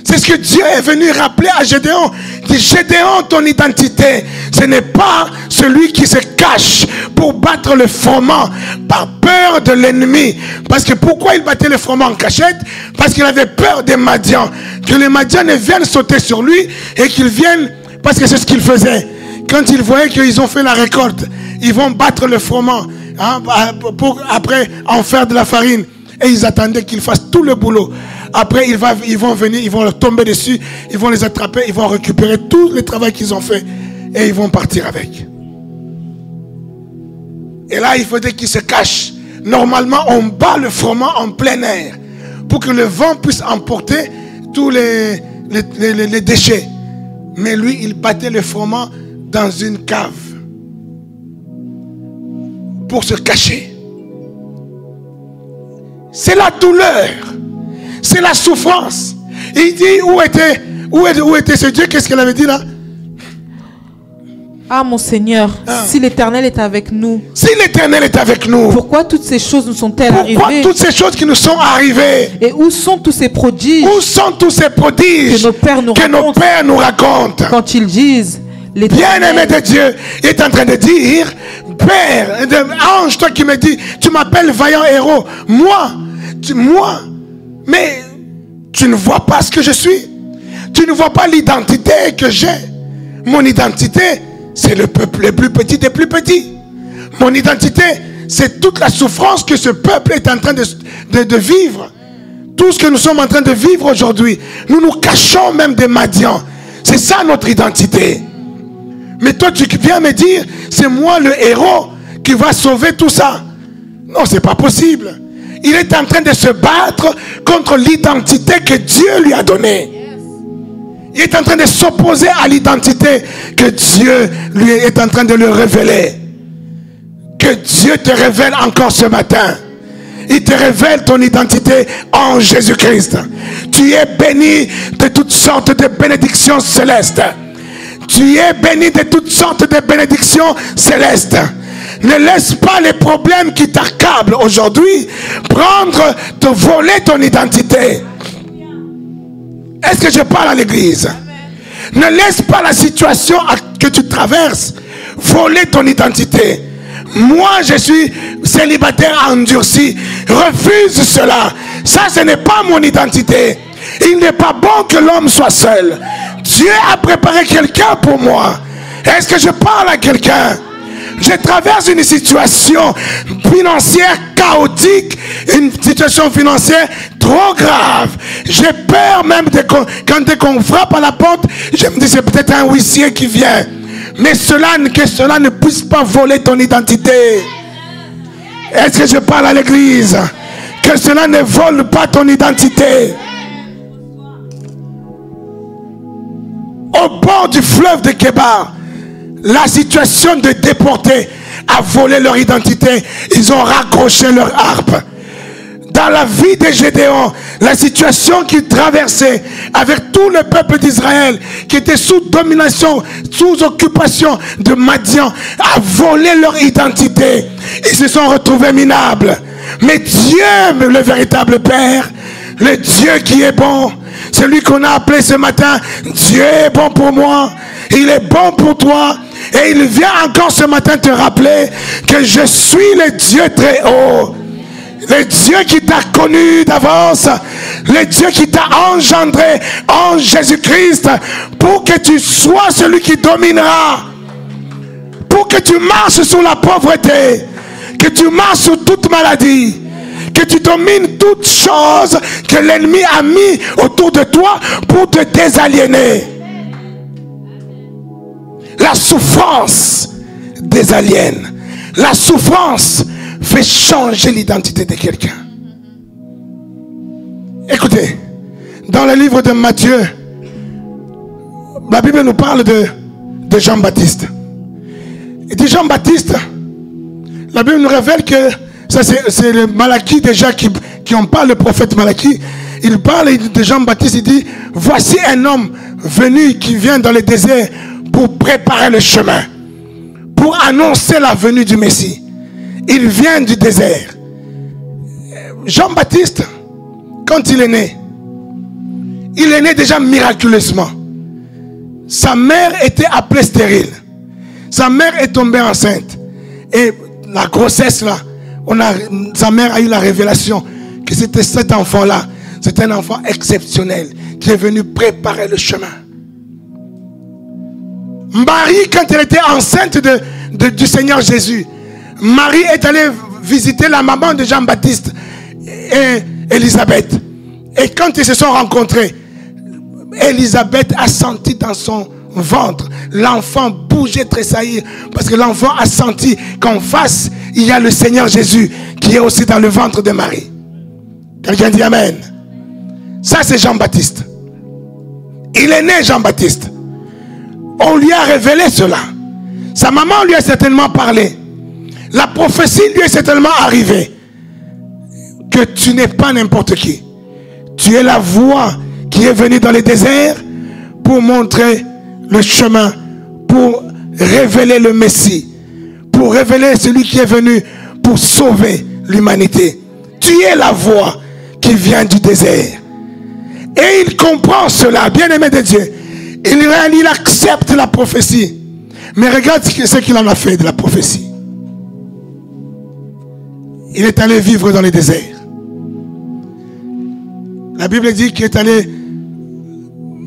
C'est ce que Dieu est venu rappeler à Gédéon. Il dit, Gédéon, ton identité, ce n'est pas celui qui se cache pour battre le froment par peur de l'ennemi. Parce que pourquoi il battait le froment en cachette? Parce qu'il avait peur des Madians. Que les Madians viennent sauter sur lui et qu'ils viennent, parce que c'est ce qu'ils faisaient. Quand ils voyaient qu'ils ont fait la récolte, ils vont battre le froment pour après en faire de la farine. Et ils attendaient qu'ils fassent tout le boulot. Après, ils vont venir, ils vont leur tomber dessus, ils vont les attraper, ils vont récupérer tout le travail qu'ils ont fait et ils vont partir avec. Et là, il faudrait qu'ils se cachent. Normalement, on bat le froment en plein air pour que le vent puisse emporter tous les déchets. Mais lui, il battait le froment dans une cave pour se cacher. C'est la douleur. C'est la souffrance. Il dit, où était ce Dieu? Qu'est-ce qu'il avait dit là? Ah mon Seigneur, si l'Éternel est avec nous. Si l'Éternel est avec nous. Pourquoi toutes ces choses nous sont-elles arrivées? Pourquoi toutes ces choses qui nous sont arrivées? Et où sont tous ces prodiges? Où sont tous ces prodiges que nos pères nous racontent? Quand ils disent, bien-aimé de Dieu, il est en train de dire, Père, ange, toi qui me dis, tu m'appelles vaillant héros. Moi, mais tu ne vois pas ce que je suis. Tu ne vois pas l'identité que j'ai. Mon identité, c'est le peuple le plus petit des plus petits. Mon identité, c'est toute la souffrance que ce peuple est en train de vivre. Tout ce que nous sommes en train de vivre aujourd'hui. Nous nous cachons même des Madians. C'est ça notre identité. Mais toi, tu viens me dire, c'est moi le héros qui va sauver tout ça. Non, c'est pas possible. Il est en train de se battre contre l'identité que Dieu lui a donnée. Il est en train de s'opposer à l'identité que Dieu lui est en train de lui révéler. Que Dieu te révèle encore ce matin. Il te révèle ton identité en Jésus-Christ. Tu es béni de toutes sortes de bénédictions célestes. Tu es béni de toutes sortes de bénédictions célestes. Ne laisse pas les problèmes qui t'accablent aujourd'hui te voler ton identité. Est-ce que je parle à l'église? Ne laisse pas la situation que tu traverses voler ton identité. Moi, je suis célibataire endurci. Refuse cela. Ça, ce n'est pas mon identité. Il n'est pas bon que l'homme soit seul. Dieu a préparé quelqu'un pour moi. Est-ce que je parle à quelqu'un? Je traverse une situation financière chaotique, une situation financière trop grave. J'ai peur même quand on frappe à la porte, je me dis c'est peut-être un huissier qui vient. Mais que cela ne puisse pas voler ton identité. Est-ce que je parle à l'église? Que cela ne vole pas ton identité. Au bord du fleuve de Kébar, la situation de déportés a volé leur identité. Ils ont raccroché leur harpe. Dans la vie de Gédéon, la situation qu'ils traversaient avec tout le peuple d'Israël qui était sous domination, sous occupation de Madian, a volé leur identité. Ils se sont retrouvés minables. Mais Dieu, le véritable Père, le Dieu qui est bon, celui qu'on a appelé ce matin, Dieu est bon pour moi, il est bon pour toi. Et il vient encore ce matin te rappeler que je suis le Dieu très haut. Le Dieu qui t'a connu d'avance. Le Dieu qui t'a engendré en Jésus-Christ pour que tu sois celui qui dominera. pour que tu marches sur la pauvreté, que tu marches sur toute maladie, que tu domines toutes choses que l'ennemi a mis autour de toi pour te désaliéner. La souffrance désaliène. La souffrance fait changer l'identité de quelqu'un. Écoutez, dans le livre de Matthieu, la Bible nous parle de Jean-Baptiste. Et de Jean-Baptiste, la Bible nous révèle que ça c'est le Malachie déjà qui en parle, le prophète Malachie. Il parle de Jean-Baptiste, il dit, voici un homme venu qui vient dans le désert pour préparer le chemin, pour annoncer la venue du Messie. Il vient du désert. Jean-Baptiste, quand il est né déjà miraculeusement. Sa mère était appelée stérile. Sa mère est tombée enceinte. Et la grossesse là, sa mère a eu la révélation que c'était cet enfant-là. C'est un enfant exceptionnel qui est venu préparer le chemin. Marie, quand elle était enceinte du Seigneur Jésus, Marie est allée visiter la maman de Jean-Baptiste et Élisabeth. Et quand ils se sont rencontrés, Élisabeth a senti dans son ventre l'enfant bouger, tressaillir, parce que l'enfant a senti qu'en face il y a le Seigneur Jésus qui est aussi dans le ventre de Marie. Quelqu'un dit amen. Ça c'est Jean-Baptiste. Il est né Jean-Baptiste. On lui a révélé cela. Sa maman lui a certainement parlé. La prophétie lui est certainement arrivée. Que tu n'es pas n'importe qui. Tu es la voix qui est venue dans le désert pour montrer le chemin, pour révéler le Messie, pour révéler celui qui est venu pour sauver l'humanité. Tu es la voix qui vient du désert. Et il comprend cela, bien-aimé de Dieu. Il accepte la prophétie. Mais regarde ce qu'il en a fait de la prophétie. Il est allé vivre dans le désert. La Bible dit qu'il est allé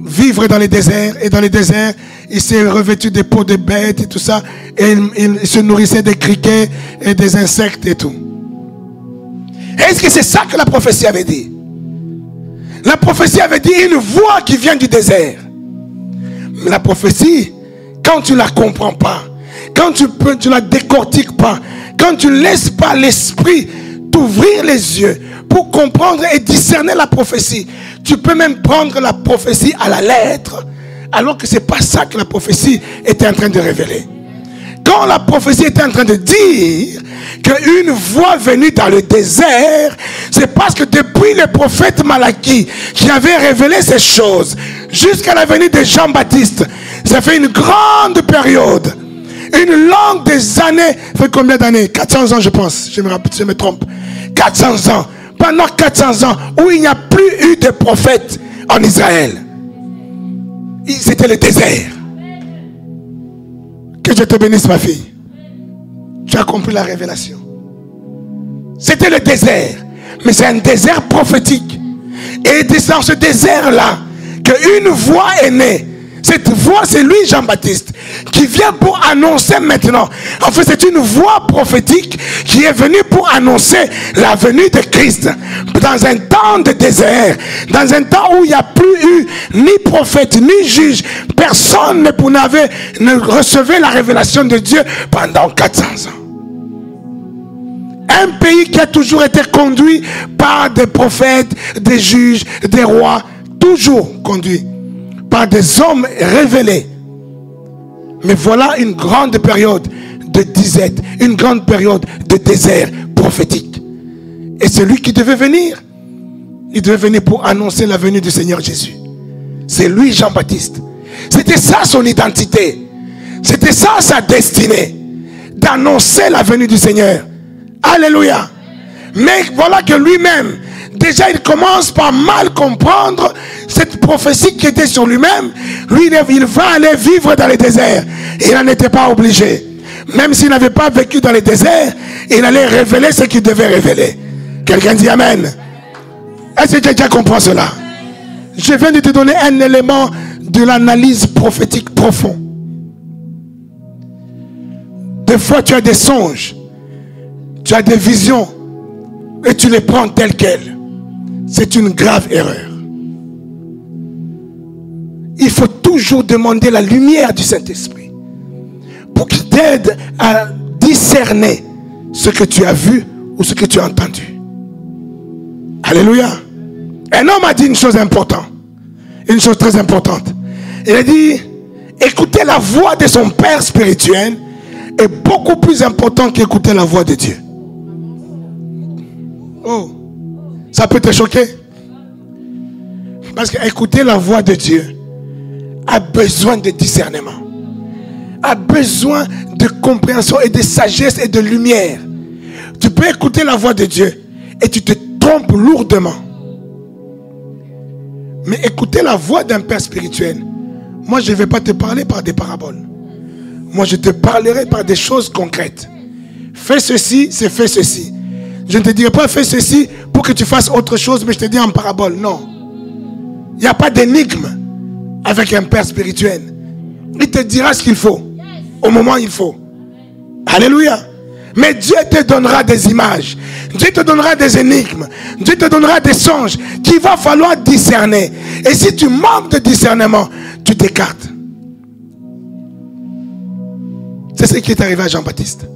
vivre dans le désert. Et dans le désert, il s'est revêtu des peaux de bêtes et tout ça. Et il se nourrissait des criquets et des insectes et tout. Est-ce que c'est ça que la prophétie avait dit? La prophétie avait dit une voix qui vient du désert. Mais la prophétie, quand tu ne la comprends pas, quand tu ne la décortiques pas, quand tu ne laisses pas l'esprit t'ouvrir les yeux pour comprendre et discerner la prophétie, tu peux même prendre la prophétie à la lettre, alors que ce n'est pas ça que la prophétie était en train de révéler. Quand la prophétie était en train de dire qu'une voix venue dans le désert, c'est parce que depuis le prophète Malachie qui avait révélé ces choses jusqu'à la venue de Jean-Baptiste, ça fait une grande période, une longue des années. Ça fait combien d'années? 400 ans je pense, je me trompe. 400 ans. Pendant 400 ans où il n'y a plus eu de prophète en Israël. C'était le désert. Que Dieu te bénisse ma fille. Tu as compris la révélation. C'était le désert. Mais c'est un désert prophétique. Et dans ce désert-là, qu'une voix est née. Cette voix, c'est lui, Jean-Baptiste, qui vient pour annoncer maintenant. En fait, c'est une voix prophétique qui est venue pour annoncer la venue de Christ. Dans un temps de désert, dans un temps où il n'y a plus eu ni prophète, ni juge, personne ne recevait la révélation de Dieu pendant 400 ans. Un pays qui a toujours été conduit par des prophètes, des juges, des rois, toujours conduit par des hommes révélés. Mais voilà une grande période de disette, une grande période de désert prophétique. Et celui qui devait venir, il devait venir pour annoncer la venue du Seigneur Jésus. C'est lui, Jean-Baptiste. C'était ça son identité. C'était ça sa destinée, d'annoncer la venue du Seigneur. Alléluia. Mais voilà que lui-même, déjà il commence par mal comprendre cette prophétie qui était sur lui-même. Lui, il va aller vivre dans le désert. Il n'en était pas obligé. Même s'il n'avait pas vécu dans le désert, il allait révéler ce qu'il devait révéler. Quelqu'un dit amen. Est-ce que quelqu'un comprend cela? Je viens de te donner un élément de l'analyse prophétique profond. Des fois, tu as des songes, tu as des visions, et tu les prends telles quelles. C'est une grave erreur. Il faut toujours demander la lumière du Saint-Esprit pour qu'il t'aide à discerner ce que tu as vu ou ce que tu as entendu. Alléluia. Un homme a dit une chose importante, une chose très importante. Il a dit, écouter la voix de son père spirituel est beaucoup plus important qu'écouter la voix de Dieu. Oh, ça peut te choquer. Parce qu'écouter la voix de Dieu a besoin de discernement, a besoin de compréhension et de sagesse et de lumière. Tu peux écouter la voix de Dieu et tu te trompes lourdement. Mais écouter la voix d'un père spirituel, moi je ne vais pas te parler par des paraboles. Moi je te parlerai par des choses concrètes. Fais ceci, c'est fais ceci. Je ne te dirai pas fais ceci pour que tu fasses autre chose, mais je te dis en parabole. Non. Il n'y a pas d'énigme avec un père spirituel. Il te dira ce qu'il faut au moment où il faut. Alléluia. Mais Dieu te donnera des images, Dieu te donnera des énigmes, Dieu te donnera des songes qu'il va falloir discerner. Et si tu manques de discernement, tu t'écartes. C'est ce qui est arrivé à Jean-Baptiste.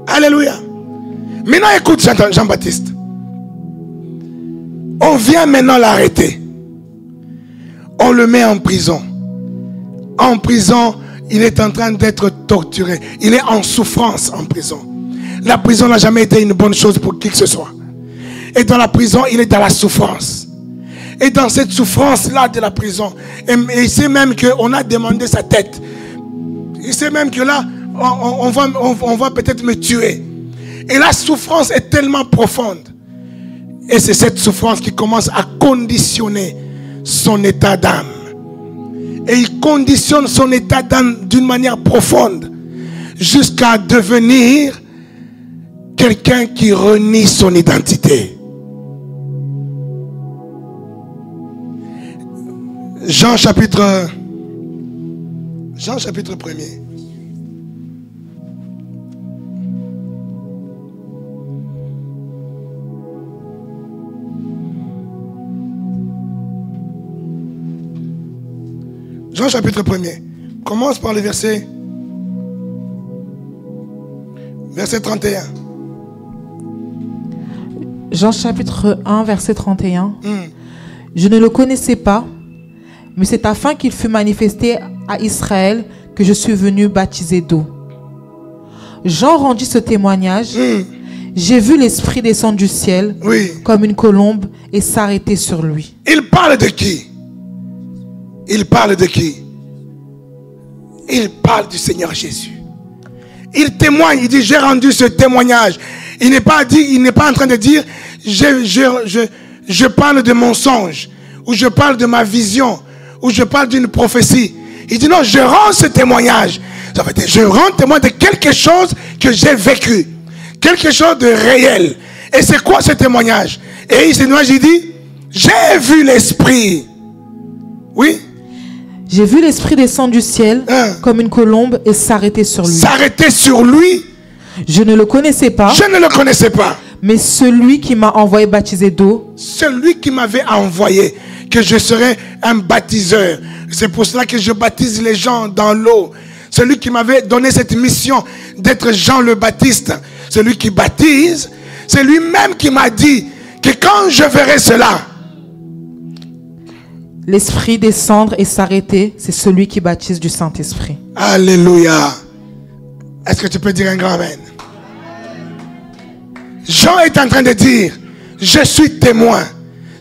Alléluia. Maintenant écoute Jean-Baptiste. On vient maintenant l'arrêter. On le met en prison. En prison, il est en train d'être torturé. Il est en souffrance en prison. La prison n'a jamais été une bonne chose pour qui que ce soit. Et dans la prison, il est dans la souffrance. Et dans cette souffrance-là de la prison, et il sait même qu'on a demandé sa tête. Il sait même que là, on va peut-être me tuer. Et la souffrance est tellement profonde. Et c'est cette souffrance qui commence à conditionner son état d'âme. Et il conditionne son état d'âme d'une manière profonde jusqu'à devenir quelqu'un qui renie son identité. Jean chapitre 1er. Jean chapitre 1er. Commence par le verset 31. Jean chapitre 1, verset 31. Je ne le connaissais pas, mais c'est afin qu'il fût manifesté à Israël que je suis venu baptiser d'eau. Jean rendit ce témoignage. J'ai vu l'Esprit descendre du ciel comme une colombe et s'arrêter sur lui. Il parle de qui? Il parle de qui? Il parle du Seigneur Jésus. Il témoigne, il dit j'ai rendu ce témoignage. Il n'est pas en train de dire je parle de mon songe, ou je parle de ma vision, ou je parle d'une prophétie. Il dit non, je rends ce témoignage. Ça veut dire je rends témoin de quelque chose que j'ai vécu, quelque chose de réel. Et c'est quoi ce témoignage? Et il dit j'ai vu l'Esprit. Oui. J'ai vu l'Esprit descendre du ciel comme une colombe et s'arrêter sur lui. S'arrêter sur lui. Je ne le connaissais pas. Je ne le connaissais pas. Mais celui qui m'a envoyé baptiser d'eau. Celui qui m'avait envoyé, que je serais un baptiseur. C'est pour cela que je baptise les gens dans l'eau. Celui qui m'avait donné cette mission d'être Jean le Baptiste. Celui qui baptise, c'est lui-même qui m'a dit que quand je verrai cela, l'Esprit descendre et s'arrêter, c'est celui qui baptise du Saint-Esprit. Alléluia. Est-ce que tu peux dire un grand amen? Jean est en train de dire, je suis témoin.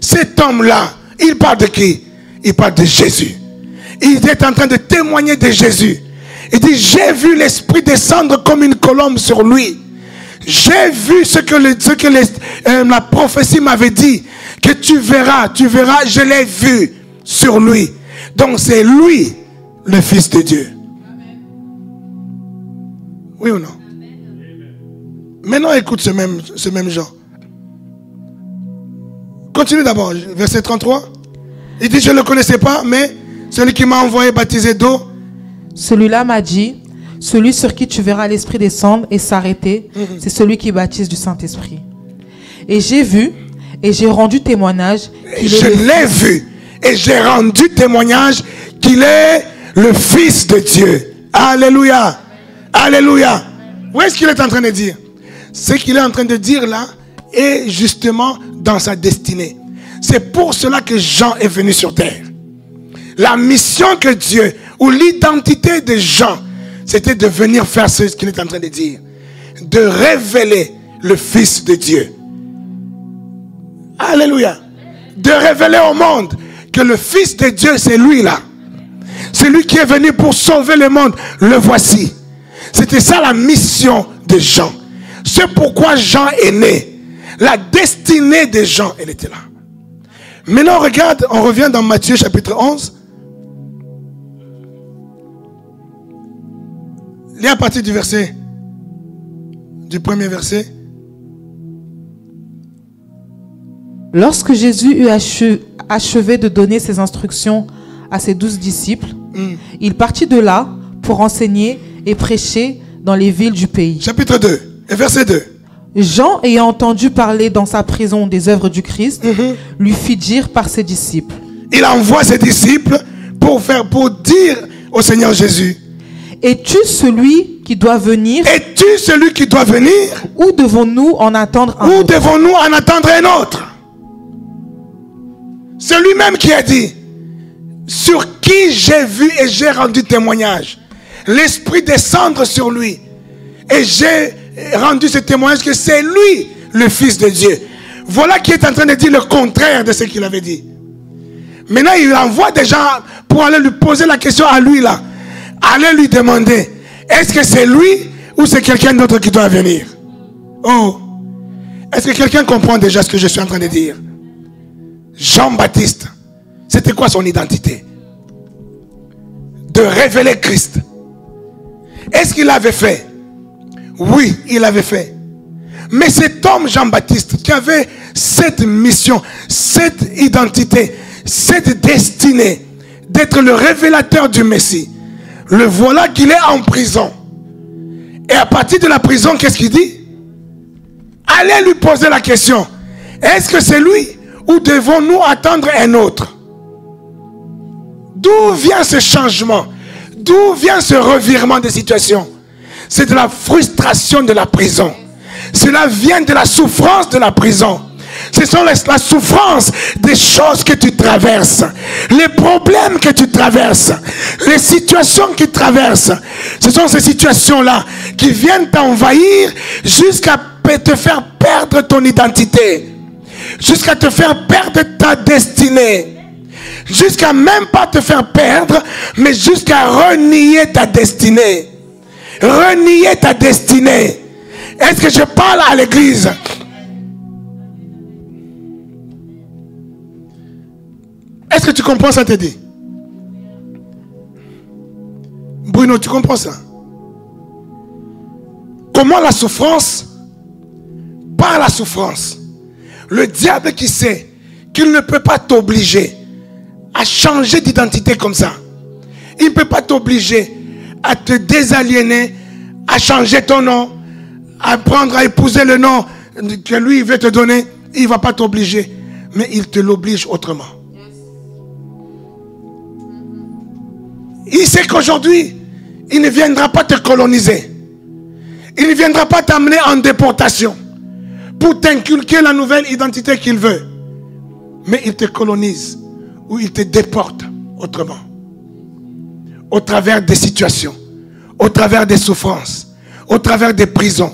Cet homme-là, il parle de qui? Il parle de Jésus. Il est en train de témoigner de Jésus. Il dit, j'ai vu l'Esprit descendre comme une colombe sur lui. J'ai vu ce que la prophétie m'avait dit. Que tu verras, je l'ai vu sur lui. Donc c'est lui, le Fils de Dieu. Oui ou non? Maintenant écoute ce même Jean. Continue d'abord, verset 33. Il dit, je ne le connaissais pas, mais celui qui m'a envoyé baptiser d'eau. Celui-là m'a dit, celui sur qui tu verras l'Esprit descendre et s'arrêter, c'est celui qui baptise du Saint-Esprit. Et j'ai vu et j'ai rendu témoignage Je l'ai vu et j'ai rendu témoignage qu'il est le Fils de Dieu. Alléluia. Alléluia. Où est-ce qu'il est en train de dire? Ce qu'il est en train de dire là est justement dans sa destinée. C'est pour cela que Jean est venu sur terre. La mission que Dieu, ou l'identité de Jean, c'était de venir faire ce qu'il est en train de dire. De révéler le Fils de Dieu. Alléluia. De révéler au monde que le Fils de Dieu, c'est lui là. C'est lui qui est venu pour sauver le monde. Le voici. C'était ça la mission de Jean. C'est pourquoi Jean est né. La destinée de Jean, elle était là. Maintenant, regarde, on revient dans Matthieu chapitre 11. Lis à partir du premier verset. Lorsque Jésus eut achevé de donner ses instructions à ses 12 disciples, il partit de là pour enseigner et prêcher dans les villes du pays. Chapitre 2, et verset 2. Jean, ayant entendu parler dans sa prison des œuvres du Christ, lui fit dire par ses disciples. Il envoie ses disciples pour dire au Seigneur Jésus: es-tu celui qui doit venir? Es-tu celui qui doit venir? Ou devons-nous en attendre un autre? Ou devons-nous en attendre un autre? C'est lui-même qui a dit: sur qui j'ai vu et j'ai rendu témoignage. L'Esprit descendre sur lui. Et j'ai rendu ce témoignage que c'est lui le Fils de Dieu. Voilà qui est en train de dire le contraire de ce qu'il avait dit. Maintenant, il envoie des gens pour aller lui poser la question à lui là. Allez lui demander: est-ce que c'est lui ou c'est quelqu'un d'autre qui doit venir? Oh, est-ce que quelqu'un comprend déjà ce que je suis en train de dire? Jean-Baptiste, c'était quoi son identité? De révéler Christ. Est-ce qu'il l'avait fait? Oui, il l'avait fait. Mais cet homme Jean-Baptiste qui avait cette mission, cette identité, cette destinée d'être le révélateur du Messie, le voilà qu'il est en prison. Et à partir de la prison, qu'est-ce qu'il dit? Allez lui poser la question: est-ce que c'est lui ou devons-nous attendre un autre? D'où vient ce changement? D'où vient ce revirement de situation? C'est de la frustration de la prison. Cela vient de la souffrance de la prison. Ce sont la souffrance des choses que tu traverses, les problèmes que tu traverses, les situations que tu traverses. Ce sont ces situations-là qui viennent t'envahir jusqu'à te faire perdre ton identité, jusqu'à te faire perdre ta destinée, jusqu'à même pas te faire perdre, mais jusqu'à renier ta destinée. Renier ta destinée. Est-ce que je parle à l'église? Est-ce que tu comprends ça, te dit? Bruno, tu comprends ça? Comment la souffrance, par la souffrance, le diable qui sait qu'il ne peut pas t'obliger à changer d'identité comme ça. Il ne peut pas t'obliger à te désaliéner, à changer ton nom, à prendre, à épouser le nom que lui veut te donner. Il ne va pas t'obliger, mais il te l'oblige autrement. Il sait qu'aujourd'hui, il ne viendra pas te coloniser. Il ne viendra pas t'amener en déportation pour t'inculquer la nouvelle identité qu'il veut. Mais il te colonise ou il te déporte autrement. Au travers des situations, au travers des souffrances, au travers des prisons,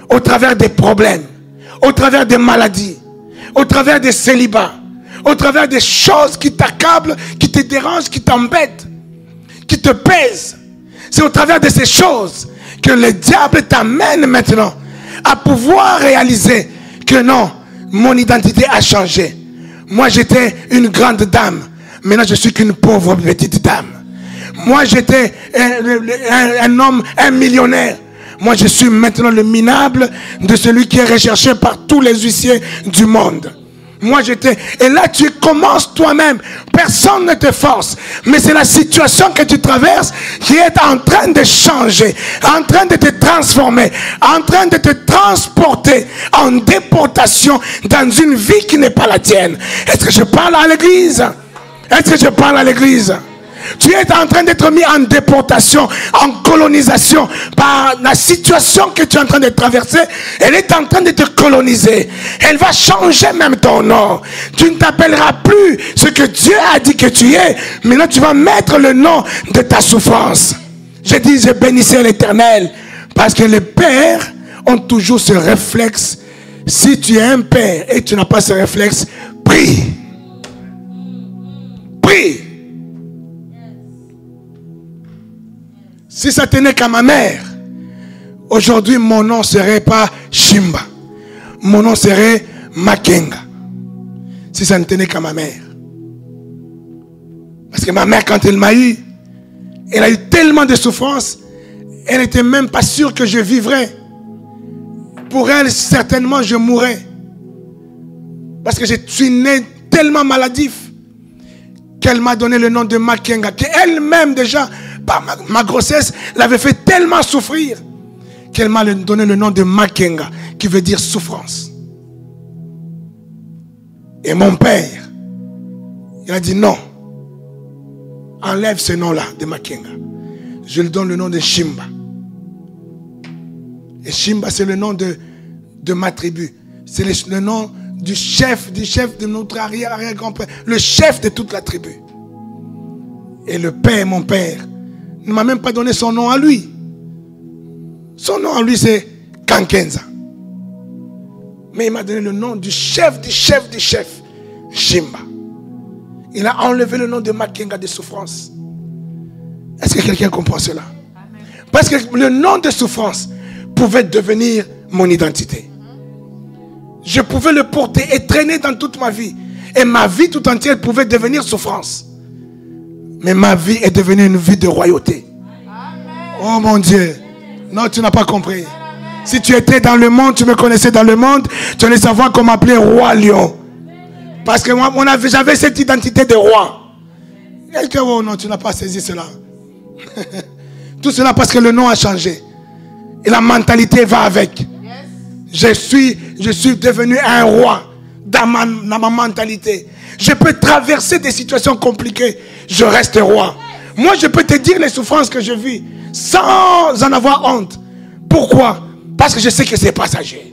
au travers des problèmes, au travers des maladies, au travers des célibats, au travers des choses qui t'accablent, qui te dérangent, qui t'embêtent, qui te pèsent. C'est au travers de ces choses que le diable t'amène maintenant à pouvoir réaliser que non, mon identité a changé. Moi j'étais une grande dame, maintenant je suis qu'une pauvre petite dame. Moi j'étais un homme, un millionnaire. Moi je suis maintenant le minable de celui qui est recherché par tous les huissiers du monde. Moi j'étais. Et là tu commences toi-même. Personne ne te force. Mais c'est la situation que tu traverses qui est en train de changer, en train de te transformer, en train de te transporter en déportation dans une vie qui n'est pas la tienne. Est-ce que je parle à l'église? Est-ce que je parle à l'église? Tu es en train d'être mis en déportation, en colonisation par la situation que tu es en train de traverser. Elle est en train de te coloniser. Elle va changer même ton nom. Tu ne t'appelleras plus ce que Dieu a dit que tu es. Maintenant tu vas mettre le nom de ta souffrance. Je dis, je bénissais l'Éternel. Parce que les pères ont toujours ce réflexe. Si tu es un père et tu n'as pas ce réflexe, prie. Prie. Si ça tenait qu'à ma mère, aujourd'hui mon nom serait pas Shimba. Mon nom serait Makenga. Si ça ne tenait qu'à ma mère. Parce que ma mère, quand elle m'a eu, elle a eu tellement de souffrances, elle n'était même pas sûre que je vivrais. Pour elle, certainement, je mourrais. Parce que je suis né tellement maladif qu'elle m'a donné le nom de Makenga, qu'elle-même déjà, par ma grossesse, l'avait fait tellement souffrir qu'elle m'a donné le nom de Makenga, qui veut dire souffrance. Et mon père, il a dit non, enlève ce nom-là de Makenga. Je lui donne le nom de Shimba. Et Shimba, c'est le nom de ma tribu. C'est le nom du chef de notre arrière-grand-père, le chef de toute la tribu. Et le père, mon père, ne m'a même pas donné son nom à lui. Son nom à lui, c'est Kankenza. Mais il m'a donné le nom du chef, Shimba. Il a enlevé le nom de Makenga de souffrance. Est-ce que quelqu'un comprend cela? Parce que le nom de souffrance pouvait devenir mon identité. Je pouvais le porter et traîner dans toute ma vie. Et ma vie tout entière pouvait devenir souffrance. Mais ma vie est devenue une vie de royauté. Oh mon Dieu. Non, tu n'as pas compris. Si tu étais dans le monde, tu me connaissais dans le monde, tu allais savoir qu'on m'appelait roi lion. Parce que moi, j'avais cette identité de roi. Quelqu'un, oh non, tu n'as pas saisi cela. Tout cela parce que le nom a changé. Et la mentalité va avec. Je suis devenu un roi dans ma mentalité. Je peux traverser des situations compliquées. Je reste roi. Moi, je peux te dire les souffrances que je vis sans en avoir honte. Pourquoi? Parce que je sais que c'est passager.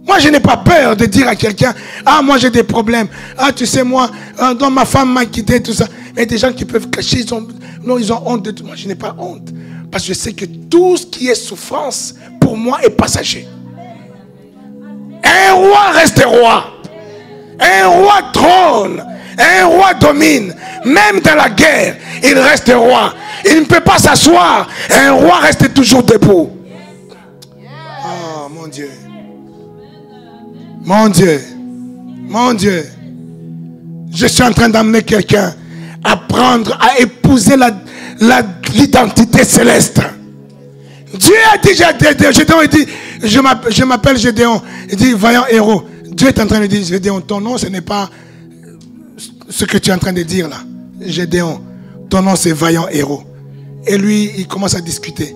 Moi, je n'ai pas peur de dire à quelqu'un, ah, moi j'ai des problèmes. Ah, tu sais, moi, donc ma femme m'a quitté, tout ça. Et des gens qui peuvent cacher, ils ont honte de tout. Moi, je n'ai pas honte. Parce que je sais que tout ce qui est souffrance, pour moi, est passager. Un roi reste roi. Un roi trône. Un roi domine. Même dans la guerre, il reste roi. Il ne peut pas s'asseoir. Un roi reste toujours debout. Oh, mon Dieu. Mon Dieu. Mon Dieu. Je suis en train d'amener quelqu'un à prendre, à épouser l'identité céleste. Dieu a dit, Gédéon, il dit, je m'appelle Gédéon. Il dit, vaillant héros. Dieu est en train de dire, Gédéon, ton nom, ce n'est pas ce que tu es en train de dire là. Gédéon, ton nom, c'est vaillant héros. Et lui, il commence à discuter.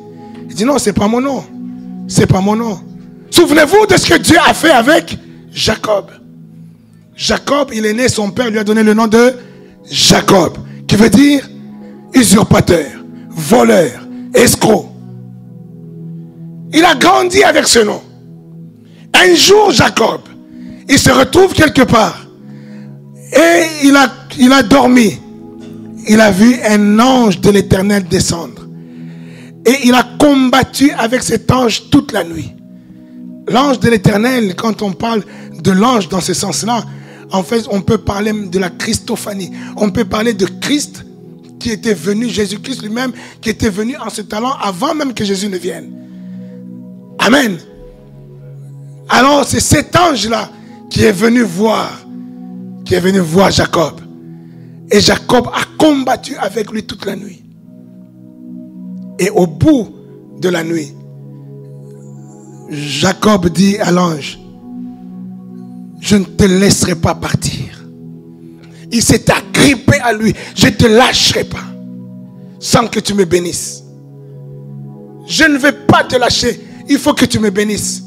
Il dit, non, c'est pas mon nom. C'est pas mon nom. Souvenez-vous de ce que Dieu a fait avec Jacob. Jacob, il est né, son père lui a donné le nom de Jacob, qui veut dire usurpateur, voleur, escroc. Il a grandi avec ce nom. Un jour, Jacob, il se retrouve quelque part et il a dormi. Il a vu un ange de l'Éternel descendre et il a combattu avec cet ange toute la nuit. L'ange de l'Éternel, quand on parle de l'ange dans ce sens-là, en fait, on peut parler de la Christophanie. On peut parler de Christ qui était venu, Jésus-Christ lui-même, qui était venu en ce talent avant même que Jésus ne vienne. Amen. Alors, c'est cet ange-là qui est venu voir Jacob. Et Jacob a combattu avec lui toute la nuit. Et au bout de la nuit, Jacob dit à l'ange, je ne te laisserai pas partir. Il s'est agrippé à lui. Je ne te lâcherai pas sans que tu me bénisses. Je ne vais pas te lâcher. Il faut que tu me bénisses.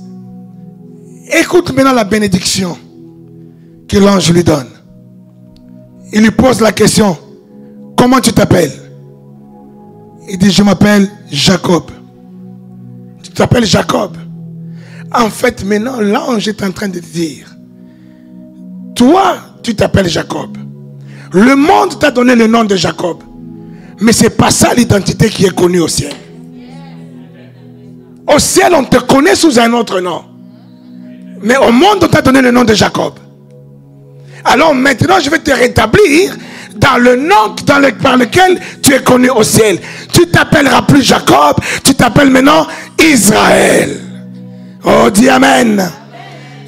Écoute maintenant la bénédiction que l'ange lui donne. Il lui pose la question, comment tu t'appelles? Il dit, je m'appelle Jacob. Tu t'appelles Jacob. En fait, maintenant, l'ange est en train de te dire, toi, tu t'appelles Jacob. Le monde t'a donné le nom de Jacob. Mais ce n'est pas ça l'identité qui est connue au ciel. Au ciel, on te connaît sous un autre nom. Mais au monde, on t'a donné le nom de Jacob. Alors maintenant, je vais te rétablir dans le nom par lequel tu es connu au ciel. Tu t'appelleras plus Jacob, tu t'appelles maintenant Israël. Oh, dis Amen.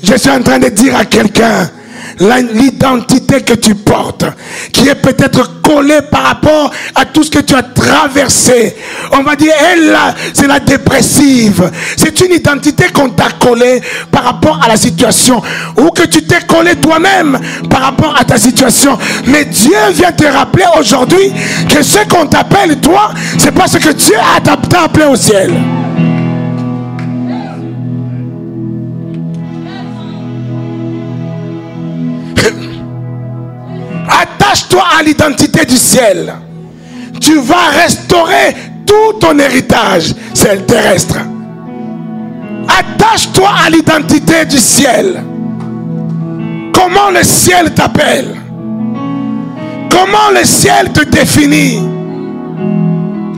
Je suis en train de dire à quelqu'un, l'identité que tu portes, qui est peut-être collée par rapport à tout ce que tu as traversé. On va dire, elle là, c'est la dépressive. C'est une identité qu'on t'a collée par rapport à la situation. Ou que tu t'es collé toi-même par rapport à ta situation. Mais Dieu vient te rappeler aujourd'hui que ce qu'on t'appelle toi, c'est pas ce que Dieu t'a appelé au ciel. Attache-toi à l'identité du ciel. Tu vas restaurer tout ton héritage terrestre. Attache-toi à l'identité du ciel. Comment le ciel t'appelle? Comment le ciel te définit?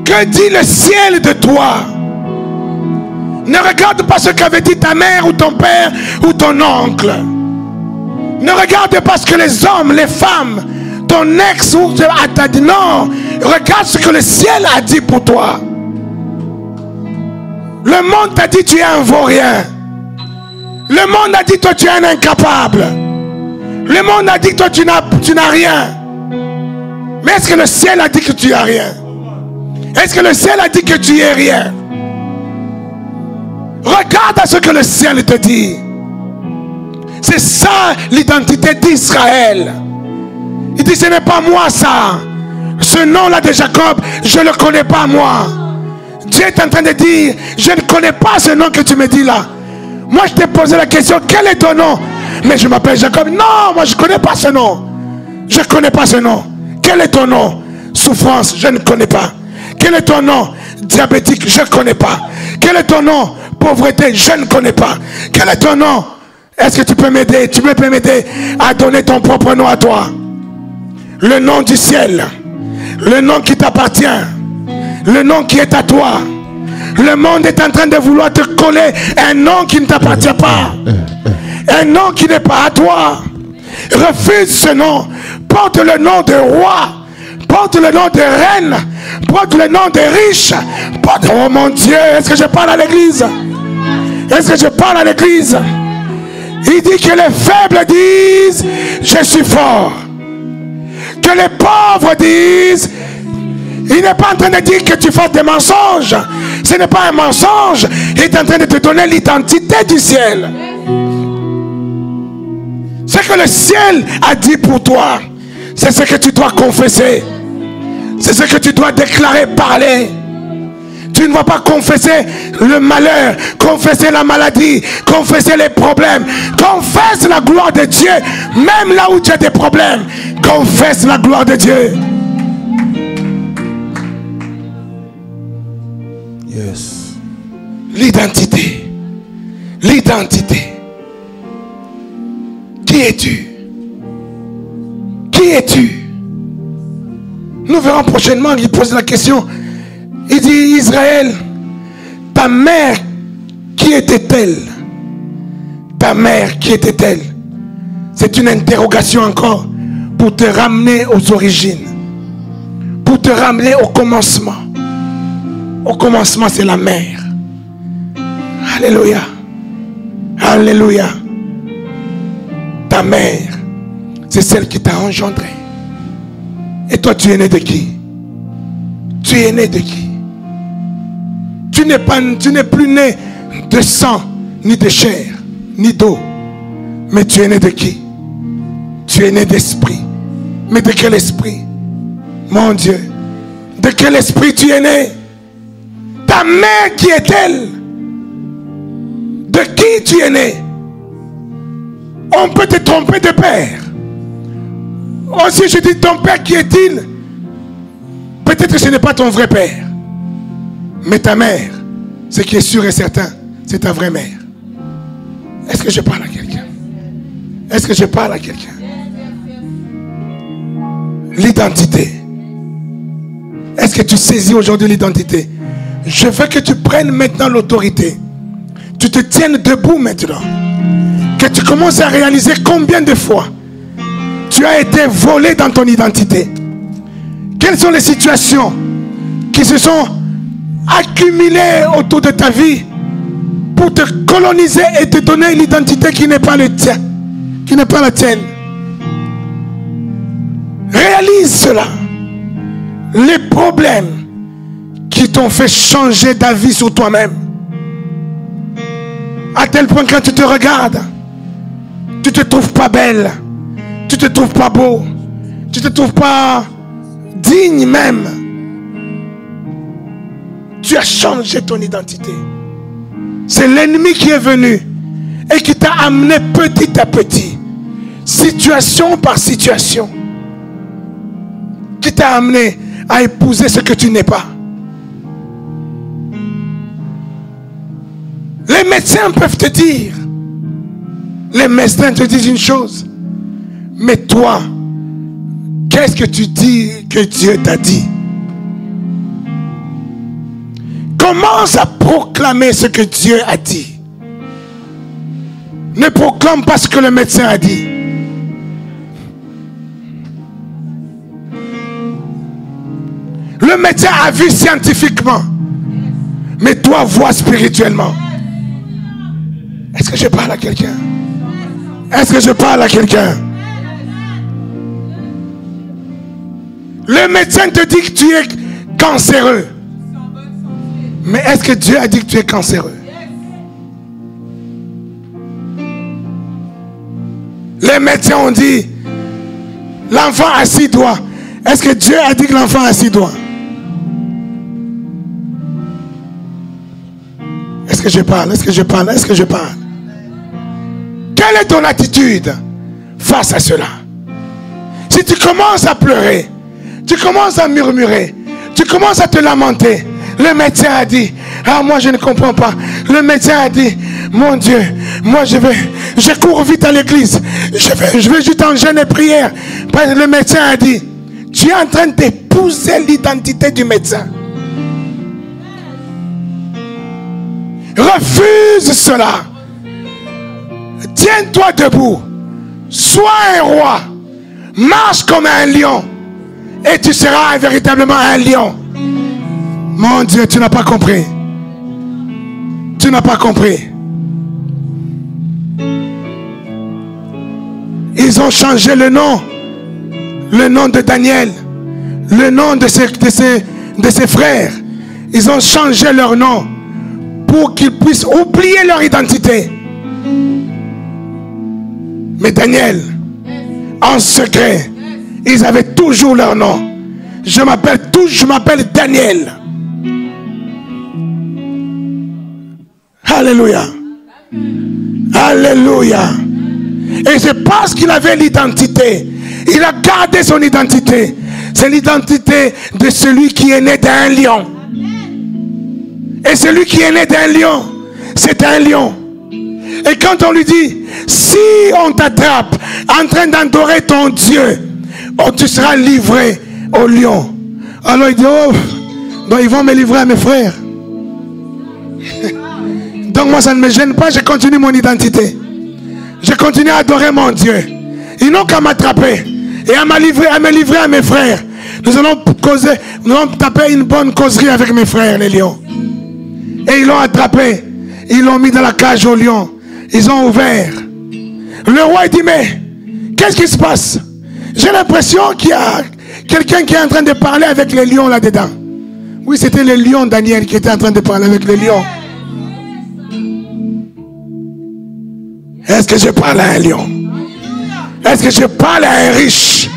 Que dit le ciel de toi? Ne regarde pas ce qu'avait dit ta mère ou ton père ou ton oncle. Ne regarde pas ce que les hommes, les femmes, ton ex ou t'a dit. Non, regarde ce que le ciel a dit pour toi. Le monde t'a dit tu es un vaurien. Le monde a dit toi tu es un incapable. Le monde a dit toi tu n'as rien. Mais est-ce que le ciel a dit que tu n'as rien? Est-ce que le ciel a dit que tu es rien? Regarde à ce que le ciel te dit. C'est ça l'identité d'Israël. Il dit ce n'est pas moi ça. Ce nom-là de Jacob, je ne le connais pas moi. Dieu est en train de dire, je ne connais pas ce nom que tu me dis là. Moi je t'ai posé la question, quel est ton nom? Mais je m'appelle Jacob. Non, moi je ne connais pas ce nom. Je ne connais pas ce nom. Quel est ton nom? Souffrance, je ne connais pas. Quel est ton nom? Diabétique, je ne connais pas. Quel est ton nom? Pauvreté, je ne connais pas. Quel est ton nom? Est-ce que tu peux m'aider? Tu peux m'aider à donner ton propre nom à toi. Le nom du ciel. Le nom qui t'appartient. Le nom qui est à toi. Le monde est en train de vouloir te coller un nom qui ne t'appartient pas. Un nom qui n'est pas à toi. Refuse ce nom. Porte le nom de roi. Porte le nom de reine. Porte le nom de riche. Porte... Oh mon Dieu, est-ce que je parle à l'église? Est-ce que je parle à l'église? Il dit que les faibles disent je suis fort. Que les pauvres disent. Il n'est pas en train de dire que tu fasses des mensonges. Ce n'est pas un mensonge. Il est en train de te donner l'identité du ciel. Ce que le ciel a dit pour toi, c'est ce que tu dois confesser. C'est ce que tu dois déclarer, parler. Tu ne vas pas confesser le malheur, confesser la maladie, confesser les problèmes. Confesse la gloire de Dieu, même là où tu as des problèmes. Confesse la gloire de Dieu. Yes. L'identité. L'identité. Qui es-tu? Qui es-tu? Nous verrons prochainement, il pose la question. Il dit, Israël, ta mère, qui était-elle? Ta mère, qui était-elle? C'est une interrogation encore pour te ramener aux origines. Pour te ramener au commencement. Au commencement, c'est la mère. Alléluia. Alléluia. Ta mère, c'est celle qui t'a engendré. Et toi, tu es né de qui? Tu es né de qui? Tu n'es plus né de sang, ni de chair, ni d'eau. Mais tu es né de qui? Tu es né d'esprit. Mais de quel esprit? Mon Dieu. De quel esprit tu es né? Ta mère, qui est-elle? De qui tu es né? On peut te tromper de père. Aussi je dis, ton père, qui est-il? Peut-être que ce n'est pas ton vrai père. Mais ta mère, ce qui est sûr et certain, c'est ta vraie mère. Est-ce que je parle à quelqu'un? Est-ce que je parle à quelqu'un? L'identité. Est-ce que tu saisis aujourd'hui l'identité? Je veux que tu prennes maintenant l'autorité. Tu te tiennes debout maintenant. Que tu commences à réaliser combien de fois tu as été volé dans ton identité. Quelles sont les situations qui se sont accumulées autour de ta vie pour te coloniser et te donner l'identité qui n'est pas le tien, qui n'est pas la tienne. Réalise cela. Les problèmes qui t'ont fait changer d'avis sur toi-même. À tel point quand tu te regardes, tu te trouves pas belle, tu te trouves pas beau, tu te trouves pas digne même. Tu as changé ton identité. C'est l'ennemi qui est venu et qui t'a amené petit à petit, situation par situation, qui t'a amené à épouser ce que tu n'es pas. Les médecins peuvent te dire, les médecins te disent une chose, mais toi, qu'est-ce que tu dis que Dieu t'a dit? Commence à proclamer ce que Dieu a dit. Ne proclame pas ce que le médecin a dit. Le médecin a vu scientifiquement, mais toi vois spirituellement. Est-ce que je parle à quelqu'un? Est-ce que je parle à quelqu'un? Le médecin te dit que tu es cancéreux. Mais est-ce que Dieu a dit que tu es cancéreux? Les médecins ont dit, l'enfant a 6 doigts. Est-ce que Dieu a dit que l'enfant a 6 doigts? Est-ce que je parle? Est-ce que je parle? Est-ce que je parle? Quelle est ton attitude face à cela? Si tu commences à pleurer, tu commences à murmurer, tu commences à te lamenter, le médecin a dit, ah moi je ne comprends pas. Le médecin a dit, mon Dieu, moi je cours vite à l'église, je vais juste en jeûne et prière. Parce que le médecin a dit, tu es en train d'épouser l'identité du médecin. Refuse cela. Tiens-toi debout. Sois un roi. Marche comme un lion. Et tu seras véritablement un lion. Mon Dieu, tu n'as pas compris. Tu n'as pas compris. Ils ont changé le nom. Le nom de Daniel. Le nom de ses frères. Ils ont changé leur nom pour qu'ils puissent oublier leur identité. Mais Daniel, en secret, ils avaient toujours leur nom. Je m'appelle Daniel. Alléluia. Alléluia. Et c'est parce qu'il avait l'identité. Il a gardé son identité. C'est l'identité de celui qui est né d'un lion. Et celui qui est né d'un lion, c'est un lion. Et quand on lui dit, si on t'attrape en train d'adorer ton Dieu, oh, tu seras livré au lion. Alors il dit, oh, donc ils vont me livrer à mes frères. Donc moi ça ne me gêne pas, je continue mon identité. Je continue à adorer mon Dieu. Ils n'ont qu'à m'attraper et à me livrer à mes frères. Nous allons taper une bonne causerie avec mes frères, les lions. Et ils l'ont attrapé. Ils l'ont mis dans la cage au lion. Ils ont ouvert. Le roi dit, mais qu'est-ce qui se passe? J'ai l'impression qu'il y a quelqu'un qui est en train de parler avec les lions là-dedans. Oui, c'était le lion Daniel qui était en train de parler avec les lions. Est-ce que je parle à un lion? Est-ce que je parle à un riche?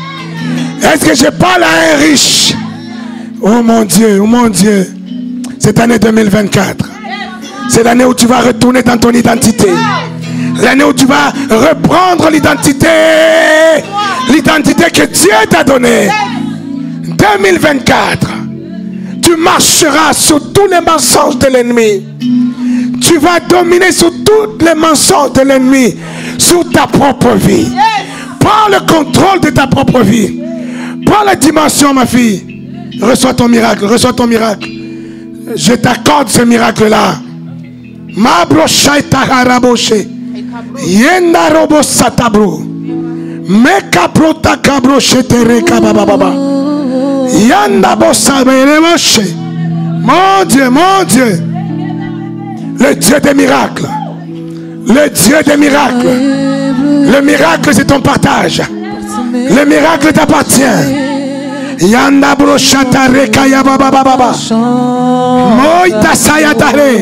Est-ce que je parle à un riche? Oh mon Dieu, oh mon Dieu. Cette année 2024, c'est l'année où tu vas retourner dans ton identité. L'année où tu vas reprendre l'identité. L'identité que Dieu t'a donnée. 2024, tu marcheras sur tous les mensonges de l'ennemi. Tu vas dominer sur tous les mensonges de l'ennemi, sur ta propre vie. Prends le contrôle de ta propre vie. Prends la dimension, ma fille. Reçois ton miracle, reçois ton miracle. Je t'accorde ce miracle-là. Ma brochai taharaboshe. Yenda robo satabro. Meka prota kabroche tere kabababa. Yanda bossa bereboshe. Mon Dieu, mon Dieu. Le Dieu des miracles. Le Dieu des miracles. Le miracle, c'est ton partage. Le miracle t'appartient. Yanda brochata rekaya baba baba. Moïta sayatare.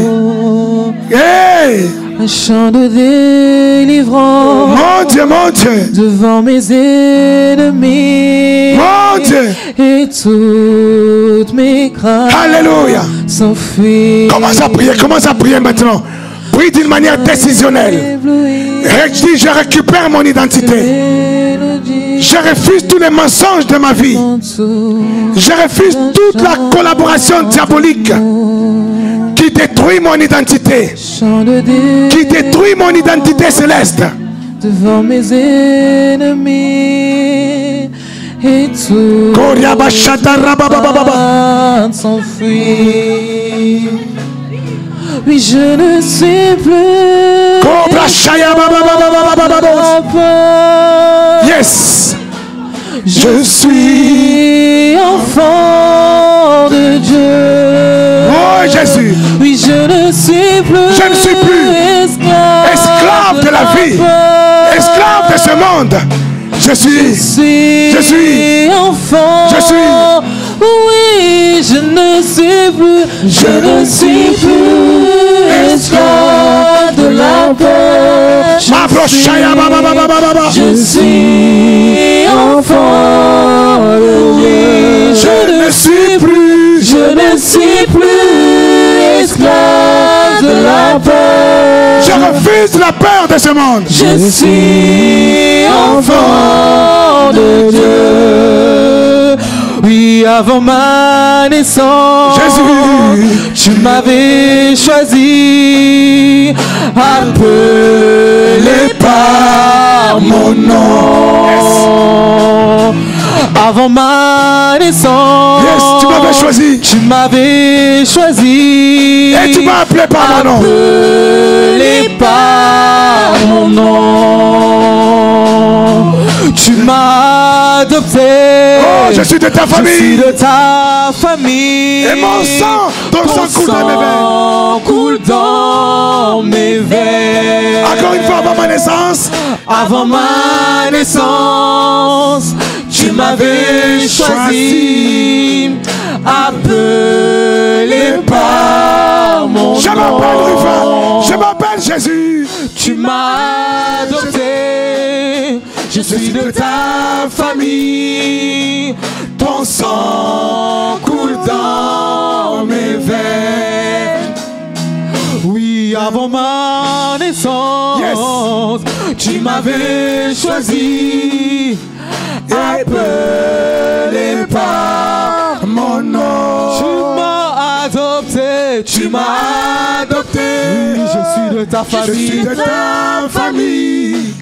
Hey. Un chant de délivrance. Mon Dieu, mon Dieu. Devant mes ennemis. Mon Dieu. Et toutes mes craintes. Alléluia. S'enfuient. Commence à prier maintenant. Prie d'une manière décisionnelle. Je récupère mon identité. Je refuse tous les mensonges de ma vie. Je refuse toute la collaboration diabolique qui détruit mon identité. Qui détruit mon identité céleste. Devant mes ennemis. Et tout s'enfuit. Oui, je ne sais plus. Yes. Je suis enfant de Dieu. Oh Jésus. Oui, je ne suis plus. Je ne suis plus esclave de la vie. Esclave de ce monde. Je suis enfant. Je suis. Oui, je ne suis plus. Je ne suis plus esclave de la peur. Je suis enfant de Dieu. Je ne suis plus. Je ne suis plus esclave de la peur. Je refuse la peur de ce monde. Je suis enfant de Dieu. Oui, avant ma naissance, Jésus, tu m'avais choisi, appelé par mon nom. Avant ma naissance, yes, tu m'avais choisi. Tu m'avais choisi. Et tu m'as appelé par mon nom. Appelé par mon nom. Tu m'as adopté. Oh, je suis de ta famille. Je suis de ta famille. Et mon sang, ton sang coule dans mes veines. Coule dans mes veines. Encore une fois, avant ma naissance. Avant ma naissance, tu m'avais choisi, appelé par mon nom. Je m'appelle Rufa, je m'appelle Jésus. Tu m'as adopté, je suis de ta famille. Ton sang coule dans mes veines. Oui, avant ma naissance, yes. Tu m'avais choisi, appelé par mon nom. Tu m'as adopté, tu m'as adopté. Oui, je suis de ta famille. Je suis de ta famille.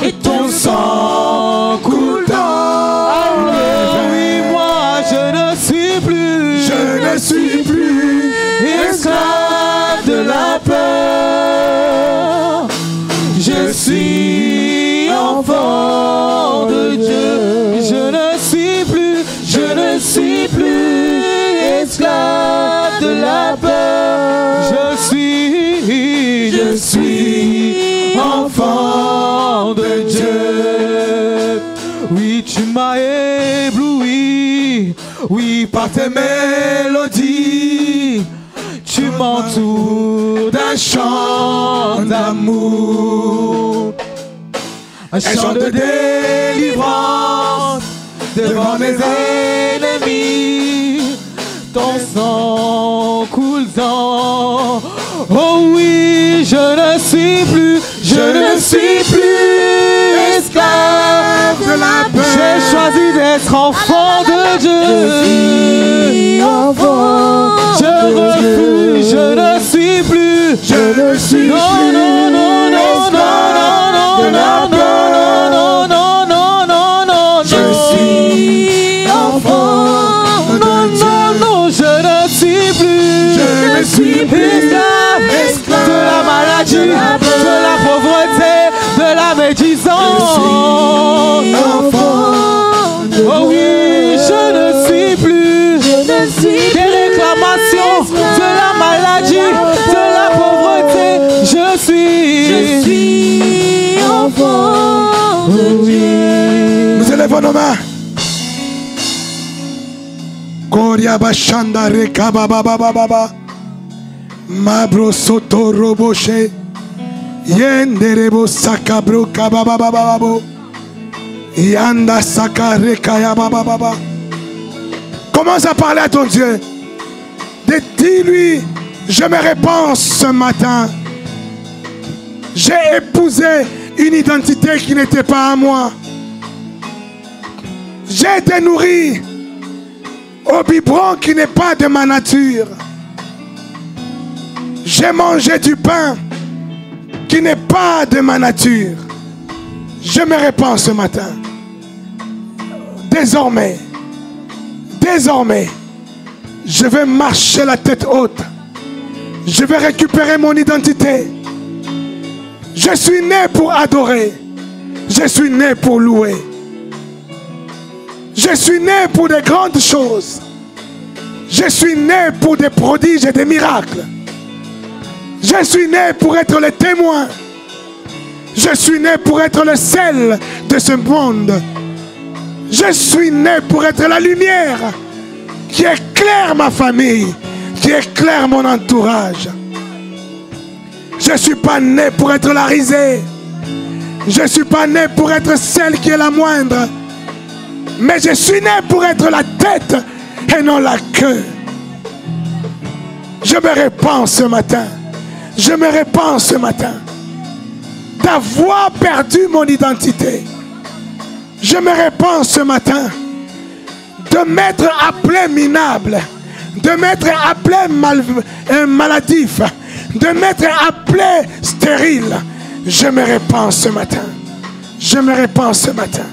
Et ton sang coule dans mes veines. Oui, moi je ne suis plus esclave de la peur. Je suis enfant de Dieu. Je ne suis plus esclave de la peur. Je suis enfant de Dieu. Oui, tu m'as ébloui. Oui, par tes mélodies. Tu m'entoure d'un chant d'amour, un chant de délivrance devant mes ennemis. Ton sang coulant, oh oui, je ne suis plus esclave de la peur. J'ai choisi d'être enfant de Dieu. Je refuse, je ne suis plus. Non, non, non, non, non, non, non, non, non, non, non, je suis enfant. Non, non, non, je ne suis plus esclave de la maladie, de la pauvreté, de la médisance. Oh oui, je ne suis plus des réclamations de la maladie, de la pauvreté. Je suis enfant de Dieu. Nous élevons nos mains. Koria bashanda reka baba baba baba. Mabro soto roboshe. Yenderebo sakabro kababa baba babo. Yanda saka reka ya baba baba. Commence à parler à ton Dieu. Dis-lui, je me répands ce matin. J'ai épousé une identité qui n'était pas à moi. J'ai été nourri au biberon qui n'est pas de ma nature. J'ai mangé du pain qui n'est pas de ma nature. Je me répands ce matin. Désormais, je vais marcher la tête haute. Je vais récupérer mon identité. Je suis né pour adorer. Je suis né pour louer. Je suis né pour des grandes choses. Je suis né pour des prodiges et des miracles. Je suis né pour être le témoin. Je suis né pour être le sel de ce monde. Je suis né pour être la lumière qui éclaire ma famille, qui éclaire mon entourage. Je ne suis pas né pour être la risée. Je ne suis pas né pour être celle qui est la moindre. Mais je suis né pour être la tête et non la queue. Je me répands ce matin. Je me répands ce matin d'avoir perdu mon identité. Je me répands ce matin de m'être appelé minable, de m'être appelé maladif, de m'être appelé stérile. Je me répands ce matin. Je me répands ce matin.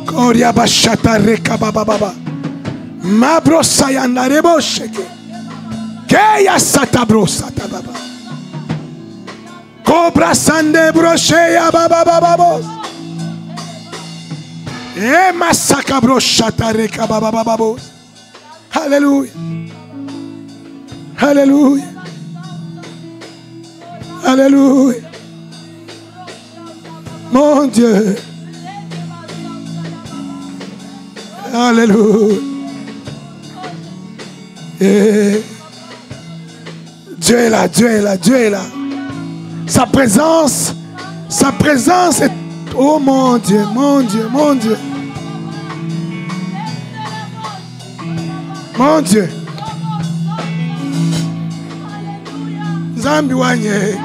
Koria bashata reka baba baba. Mabro sayanda rebo sheke. Keya sata bro sata baba. Cobra sande brocheya baba baba bos. E masaka bro shata reka baba baba bos. Alléluia. Alléluia. Alléluia. Mon Dieu. Alléluia. Et Dieu est là, Dieu est là, Dieu est là. Sa présence est... Oh mon Dieu, mon Dieu, mon Dieu. Mon Dieu. Zambiwanye.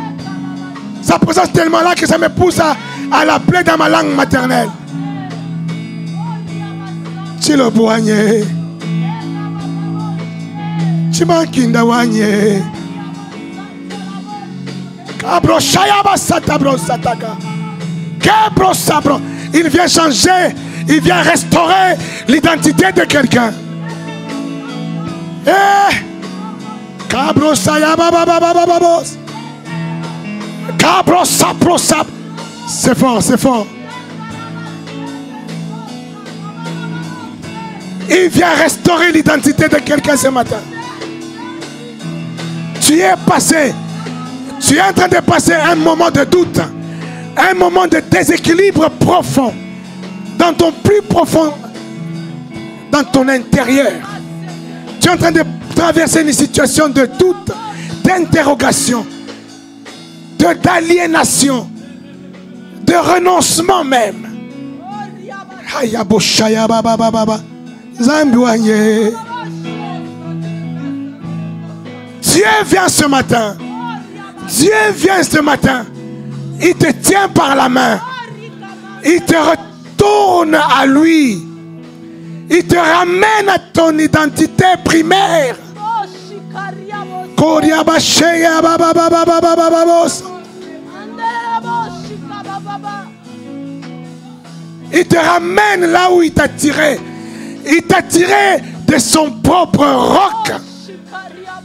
Sa présence est tellement là que ça me pousse à l'appeler dans ma langue maternelle. Chilobuanye. Chimakinda wanye. Kabro shayaba satabro sataka. Kabro sabro. Il vient changer, il vient restaurer l'identité de quelqu'un. Eh! Kabro sayaba baba baba baba. Kabro sapro sap. C'est fort, c'est fort. Il vient restaurer l'identité de quelqu'un ce matin. Tu es passé, tu es en train de passer un moment de doute, un moment de déséquilibre profond, dans ton plus profond, dans ton intérieur. Tu es en train de traverser une situation de doute, d'interrogation, d'aliénation, de renoncement même. Dieu vient ce matin. Dieu vient ce matin. Il te tient par la main. Il te retourne à lui. Il te ramène à ton identité primaire. Il te ramène là où il t'a tiré. Il t'a tiré de son propre roc.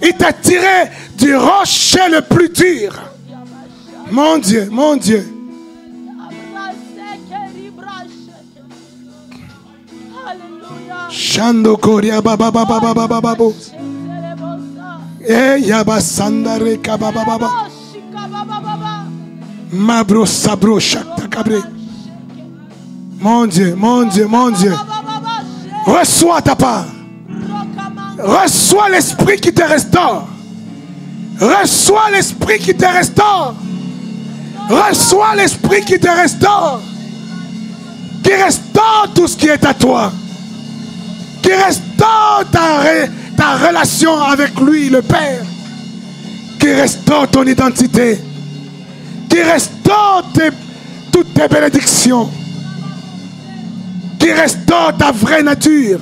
Il t'a tiré du rocher le plus dur. Mon Dieu, mon Dieu. Shando Korea baba baba baba baba. Yaba sandare kababa baba. Mabro sabro shakta kabre. Mon Dieu, mon Dieu, mon Dieu. Reçois ta part. Reçois l'esprit qui te restaure. Reçois l'esprit qui te restaure. Reçois l'esprit qui te restaure. Qui restaure tout ce qui est à toi. Qui restaure ta relation avec lui, le Père. Qui restaure ton identité. Qui restaure toutes tes bénédictions. Qui restaure ta vraie nature.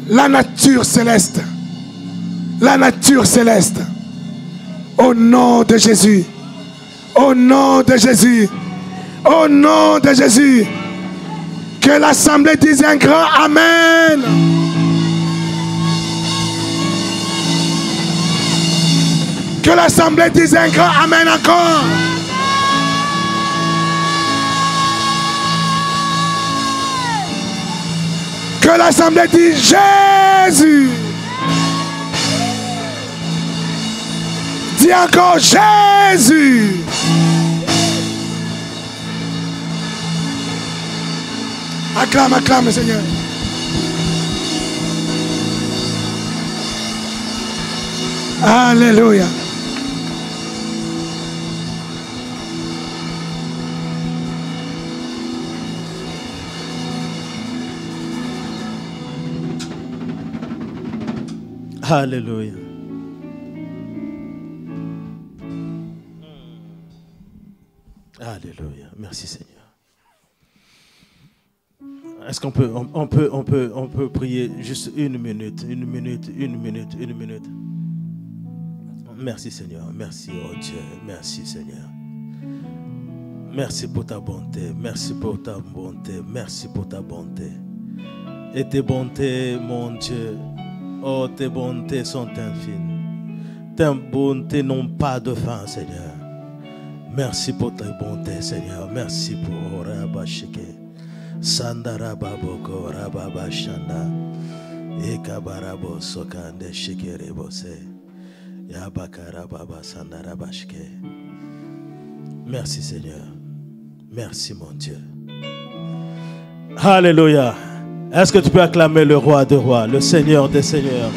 La nature céleste. La nature céleste. Au nom de Jésus. Au nom de Jésus. Au nom de Jésus. Que l'assemblée dise un grand Amen. Que l'assemblée dise un grand Amen encore. Que l'assemblée dise Jésus. Dis encore Jésus. Acclame, acclame, Seigneur. Alléluia. Alléluia. Alléluia. Merci Seigneur. Est-ce qu'on peut, on peut prier juste une minute. Merci Seigneur. Merci oh Dieu. Merci Seigneur. Merci pour ta bonté. Merci pour ta bonté. Merci pour ta bonté. Et tes bontés, mon Dieu. Oh, tes bontés sont infinies. Tes bontés n'ont pas de fin, Seigneur. Merci pour tes bontés, Seigneur. Merci pour Rabashike. Sandarababoko Rababashanda. Ekabarabo Sokande Shikerebose. Yabakarababa Sandarabashike. Merci, Seigneur. Merci, mon Dieu. Alléluia. Est-ce que tu peux acclamer le roi des rois, le Seigneur des seigneurs?